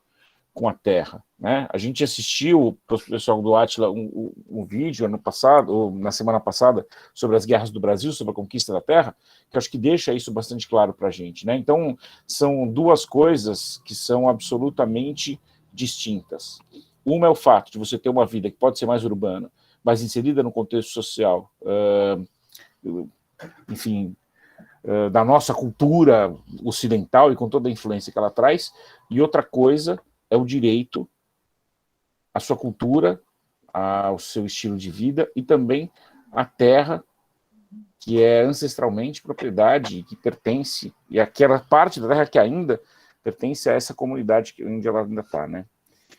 com a terra, né? A gente assistiu, o pessoal do Átila, um vídeo ano passado, ou na semana passada, sobre as guerras do Brasil, sobre a conquista da terra, que acho que deixa isso bastante claro para a gente, né? Então, são duas coisas que são absolutamente distintas. Uma é o fato de você ter uma vida que pode ser mais urbana, mas inserida no contexto social, enfim, da nossa cultura ocidental e com toda a influência que ela traz, e outra coisa é o direito à sua cultura, ao seu estilo de vida e também à terra, que é ancestralmente propriedade, que pertence, e aquela parte da terra que ainda pertence a essa comunidade onde ela ainda está, né?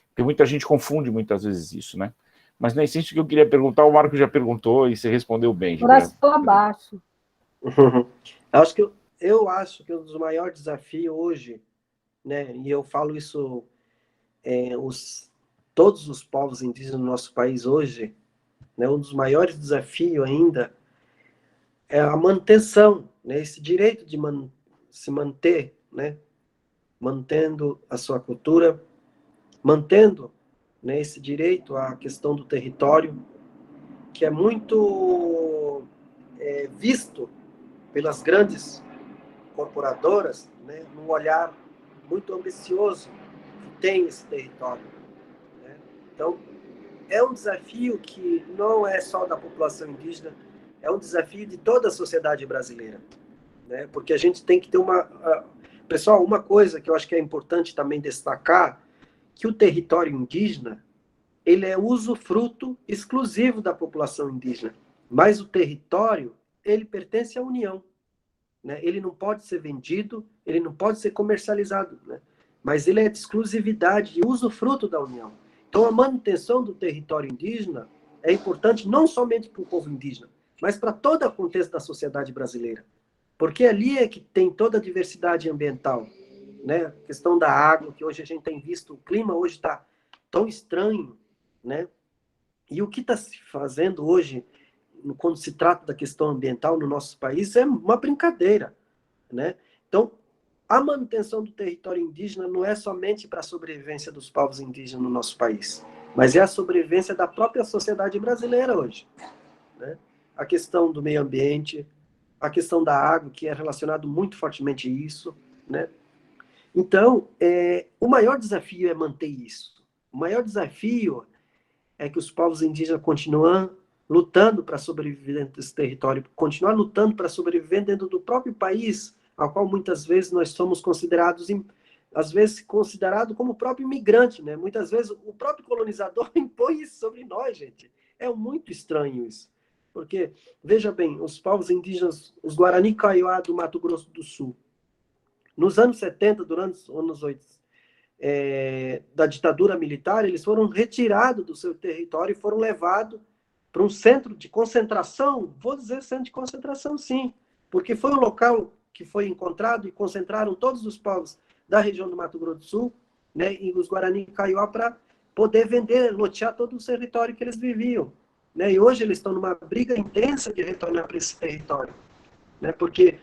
Porque muita gente confunde muitas vezes isso, né? Mas na essência que eu queria perguntar, o Marco já perguntou e você respondeu bem. Coração abaixo. Eu acho que um dos maiores desafios hoje, né, e eu falo isso, todos os povos indígenas do nosso país hoje, né, um dos maiores desafios ainda é a manutenção, né, esse direito de se manter, né, mantendo a sua cultura, mantendo, né, esse direito à questão do território, que é muito visto pelas grandes corporadoras, né, num olhar muito ambicioso que tem esse território, né? Então, é um desafio que não é só da população indígena, é um desafio de toda a sociedade brasileira, né? Porque a gente tem que ter Pessoal, uma coisa que eu acho que é importante também destacar, que o território indígena, ele é usufruto exclusivo da população indígena, mas o território, ele pertence à União, né? Ele não pode ser vendido, ele não pode ser comercializado, né? Mas ele é de exclusividade e usufruto da União. Então, a manutenção do território indígena é importante não somente para o povo indígena, mas para todo o contexto da sociedade brasileira. Porque ali é que tem toda a diversidade ambiental, né? A questão da água, que hoje a gente tem visto, o clima hoje está tão estranho, né? E o que está se fazendo hoje, quando se trata da questão ambiental no nosso país, é uma brincadeira, né? Então, a manutenção do território indígena não é somente para a sobrevivência dos povos indígenas no nosso país, mas é a sobrevivência da própria sociedade brasileira hoje, né? A questão do meio ambiente, a questão da água, que é relacionado muito fortemente a isso, né? Então, o maior desafio é manter isso. O maior desafio é que os povos indígenas continuam lutando para sobreviver dentro desse território, continuar lutando para sobreviver dentro do próprio país, ao qual muitas vezes nós somos considerados, às vezes considerado como o próprio imigrante, né? Muitas vezes o próprio colonizador impõe isso sobre nós, gente. É muito estranho isso. Porque, veja bem, os povos indígenas, os Guarani Kaiowá do Mato Grosso do Sul, nos anos 70, durante os anos 80, da ditadura militar, eles foram retirados do seu território e foram levados para um centro de concentração, vou dizer centro de concentração sim, porque foi um local que foi encontrado e concentraram todos os povos da região do Mato Grosso do Sul, né, e os Guarani Kaiowá para poder vender, lotear todo o território que eles viviam, né, e hoje eles estão numa briga intensa de retornar para esse território, né, porque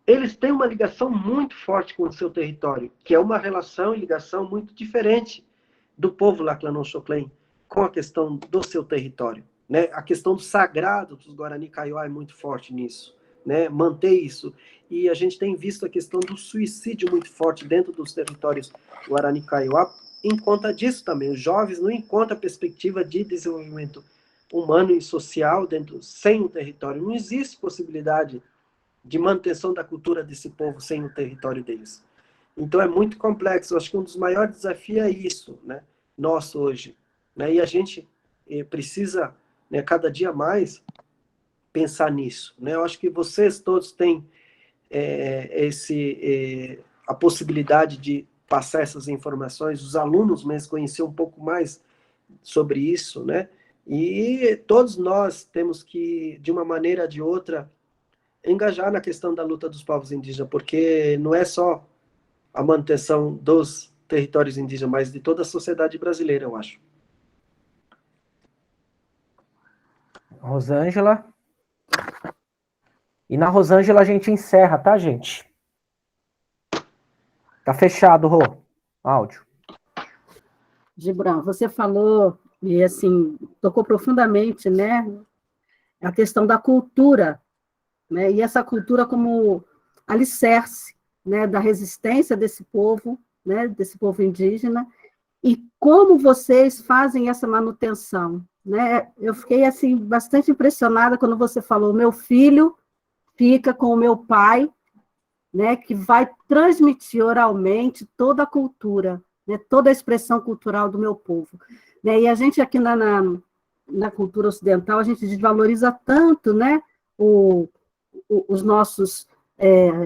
eles têm uma ligação muito forte com o seu território, que é uma relação e ligação muito diferente do povo Laclanão-Xoclen com a questão do seu território, né? A questão do sagrado dos Guarani Kaiowá é muito forte nisso, né? Manter isso. E a gente tem visto a questão do suicídio muito forte dentro dos territórios Guarani Kaiowá, em conta disso também. Os jovens não encontram a perspectiva de desenvolvimento humano e social sem o território. Não existe possibilidade de manutenção da cultura desse povo sem o território deles. Então é muito complexo. Eu acho que um dos maiores desafios é isso, né? Nosso hoje, né? E a gente precisa, né, cada dia mais pensar nisso, né? Eu acho que vocês todos têm a possibilidade de passar essas informações, os alunos mesmo conhecer um pouco mais sobre isso, né? E todos nós temos que, de uma maneira ou de outra, engajar na questão da luta dos povos indígenas, porque não é só a manutenção dos territórios indígenas, mas de toda a sociedade brasileira, eu acho. Rosângela. E na Rosângela a gente encerra, tá, gente? Tá fechado, Rô. Áudio. Gibran, você falou, e assim, tocou profundamente, né, a questão da cultura, né, e essa cultura como alicerce, né, da resistência desse povo, né, desse povo indígena, e como vocês fazem essa manutenção, né? Eu fiquei, assim, bastante impressionada quando você falou, meu filho fica com o meu pai, né, que vai transmitir oralmente toda a cultura, né, toda a expressão cultural do meu povo. Né? E a gente aqui na cultura ocidental, a gente desvaloriza tanto, né, os nossos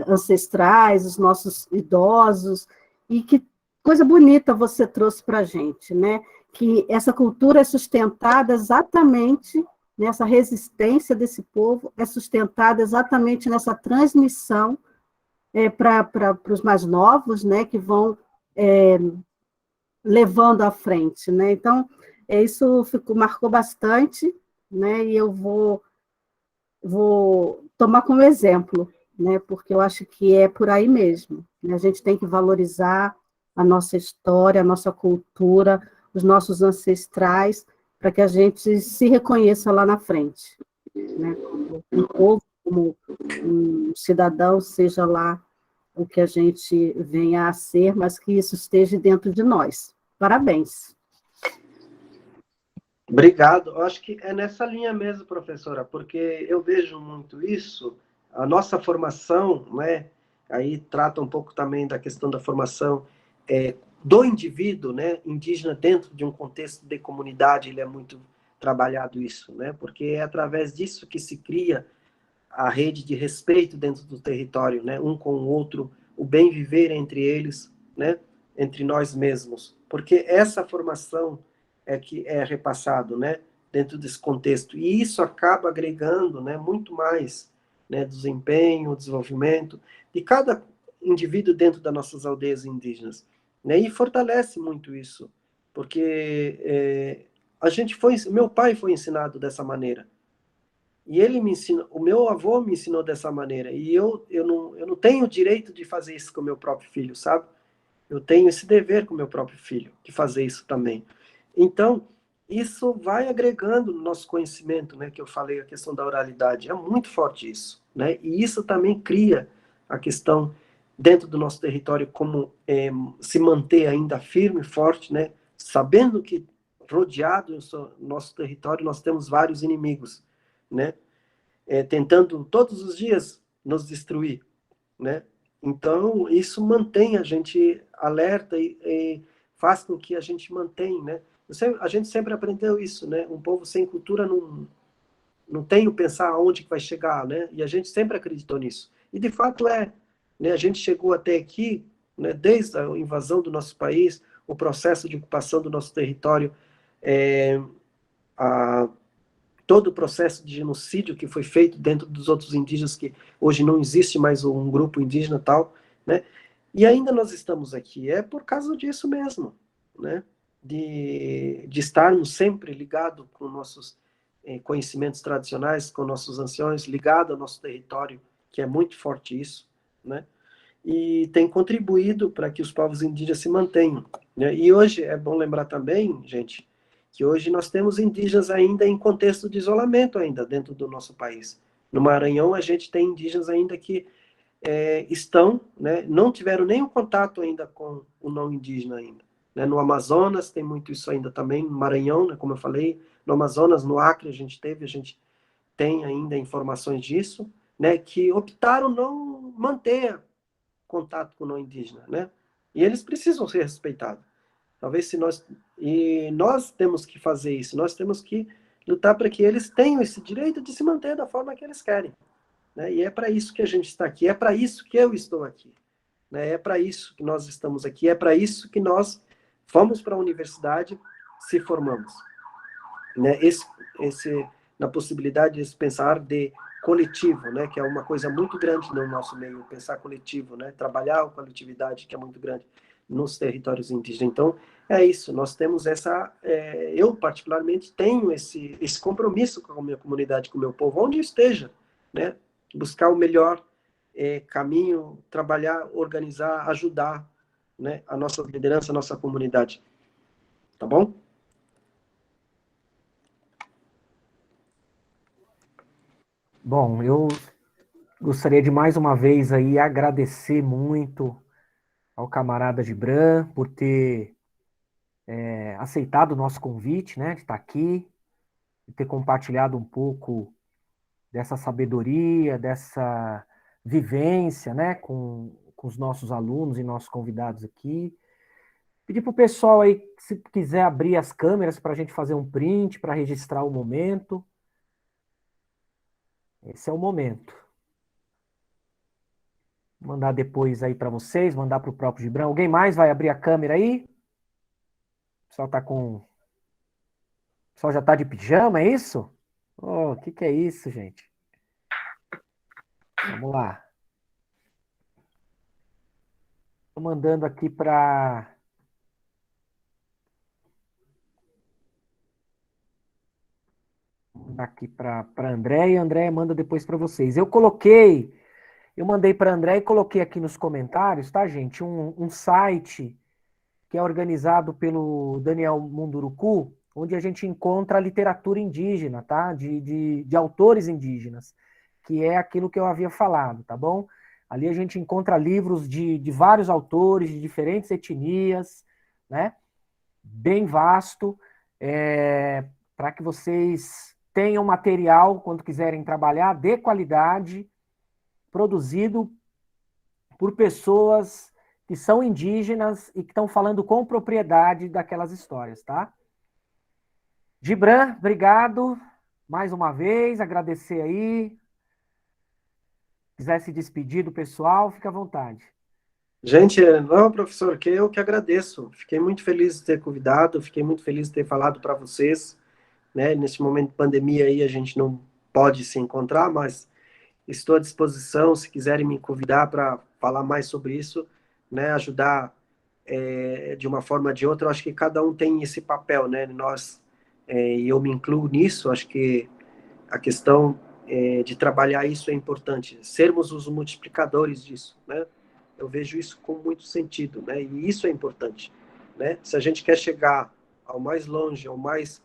ancestrais, os nossos idosos, e que coisa bonita você trouxe para a gente, né? Que essa cultura é sustentada exatamente nessa resistência desse povo, é sustentada exatamente nessa transmissão para os mais novos, né, que vão levando à frente, né? Então, isso marcou bastante, né? E eu vou tomar como exemplo, né? Porque eu acho que é por aí mesmo. Né? A gente tem que valorizar a nossa história, a nossa cultura, os nossos ancestrais, para que a gente se reconheça lá na frente, né? Como um povo, como um cidadão, seja lá o que a gente venha a ser, mas que isso esteja dentro de nós. Parabéns. Obrigado. Eu acho que é nessa linha mesmo, professora, porque eu vejo muito isso, a nossa formação, né, aí trata um pouco também da questão da formação do indivíduo, né, indígena dentro de um contexto de comunidade, ele é muito trabalhado isso, né, porque é através disso que se cria a rede de respeito dentro do território, né, um com o outro, o bem viver entre eles, né, entre nós mesmos, porque essa formação é que é repassado, né, dentro desse contexto, e isso acaba agregando, né, muito mais, né, desempenho, desenvolvimento de cada indivíduo dentro das nossas aldeias indígenas, né, e fortalece muito isso, porque meu pai foi ensinado dessa maneira, e ele me ensina, o meu avô me ensinou dessa maneira, e eu não tenho o direito de fazer isso com o meu próprio filho, sabe? Eu tenho esse dever com o meu próprio filho, de fazer isso também. Então, isso vai agregando no nosso conhecimento, né, que eu falei, a questão da oralidade, é muito forte isso, né, e isso também cria a questão dentro do nosso território, como se manter ainda firme e forte, né, sabendo que rodeado no nosso território nós temos vários inimigos, né, tentando todos os dias nos destruir, né, então isso mantém a gente alerta e faz com que a gente mantenha, né, a gente sempre aprendeu isso, né? Um povo sem cultura não tem o pensar aonde que vai chegar, né? E a gente sempre acreditou nisso. E de fato né? A gente chegou até aqui, né? Desde a invasão do nosso país, o processo de ocupação do nosso território, todo o processo de genocídio que foi feito dentro dos outros indígenas, que hoje não existe mais um grupo indígena tal, né? E ainda nós estamos aqui, é por causa disso mesmo, né? De estarmos sempre ligados com nossos conhecimentos tradicionais, com nossos anciões, ligados ao nosso território, que é muito forte isso, né? E tem contribuído para que os povos indígenas se mantenham, né? E hoje é bom lembrar também, gente, que hoje nós temos indígenas ainda em contexto de isolamento ainda dentro do nosso país. No Maranhão a gente tem indígenas ainda que estão, né, não tiveram nenhum contato ainda com o não indígena ainda. Né? No Amazonas tem muito isso ainda também, no Maranhão, né, como eu falei, no Amazonas, no Acre a gente tem ainda informações disso, né, que optaram não manter contato com o não indígena, né? E eles precisam ser respeitados. Talvez nós temos que fazer isso, nós temos que lutar para que eles tenham esse direito de se manter da forma que eles querem. Né? E é para isso que a gente está aqui, é para isso que eu estou aqui. Né? É para isso que nós estamos aqui, é para isso que nós fomos para a universidade, se formamos. Né? Na possibilidade de pensar de coletivo, né? Que é uma coisa muito grande no nosso meio, pensar coletivo, né? Trabalhar a coletividade, que é muito grande nos territórios indígenas. Então, é isso, nós temos eu particularmente tenho esse compromisso com a minha comunidade, com o meu povo, onde eu esteja, né? Buscar o melhor caminho, trabalhar, organizar, ajudar, né, a nossa liderança, a nossa comunidade. Tá bom? Bom, eu gostaria de mais uma vez aí agradecer muito ao camarada Gibran por ter aceitado o nosso convite, né, de estar aqui, de ter compartilhado um pouco dessa sabedoria, dessa vivência, né, com os nossos alunos e nossos convidados aqui. Pedir para o pessoal aí, se quiser abrir as câmeras para a gente fazer um print, para registrar o momento. Esse é o momento. Vou mandar depois aí para vocês, mandar para o próprio Gibran. Alguém mais vai abrir a câmera aí? O pessoal tá com... O pessoal já está de pijama, é isso? Oh, o que é isso, gente? Vamos lá. Estou mandando aqui para... Aqui para André, e a André manda depois para vocês. Eu mandei para André e coloquei aqui nos comentários, tá, gente? Um site que é organizado pelo Daniel Munduruku, onde a gente encontra a literatura indígena, tá? De autores indígenas, que é aquilo que eu havia falado, tá bom? Ali a gente encontra livros de vários autores, de diferentes etnias, né? Bem vasto, para que vocês tenham material, quando quiserem trabalhar, de qualidade, produzido por pessoas que são indígenas e que estão falando com propriedade daquelas histórias, tá? Gibran, obrigado mais uma vez, agradecer aí. Quiser se despedir do pessoal, fica à vontade. Gente, não, professor, que eu que agradeço. Fiquei muito feliz de ter convidado, fiquei muito feliz de ter falado para vocês, né? Nesse momento de pandemia aí a gente não pode se encontrar, mas estou à disposição, se quiserem me convidar para falar mais sobre isso, né? Ajudar de uma forma ou de outra. Eu acho que cada um tem esse papel, né? Nós, e eu me incluo nisso, acho que a questão de trabalhar isso é importante, sermos os multiplicadores disso, né? Eu vejo isso com muito sentido, né? E isso é importante, né? Se a gente quer chegar ao mais longe, ao mais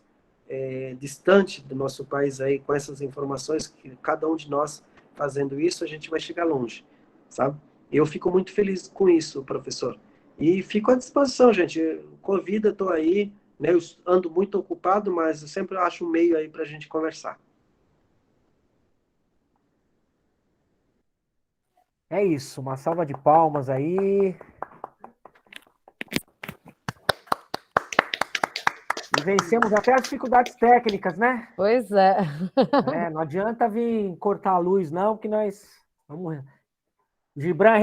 distante do nosso país aí, com essas informações, que cada um de nós fazendo isso, a gente vai chegar longe, sabe? Eu fico muito feliz com isso, professor. E fico à disposição, gente. Convida, estou aí, né? Eu ando muito ocupado, mas eu sempre acho um meio aí para a gente conversar. É isso, uma salva de palmas aí. E vencemos até as dificuldades técnicas, né? Pois é. Não adianta vir cortar a luz, não, que nós... Vamos... Gibran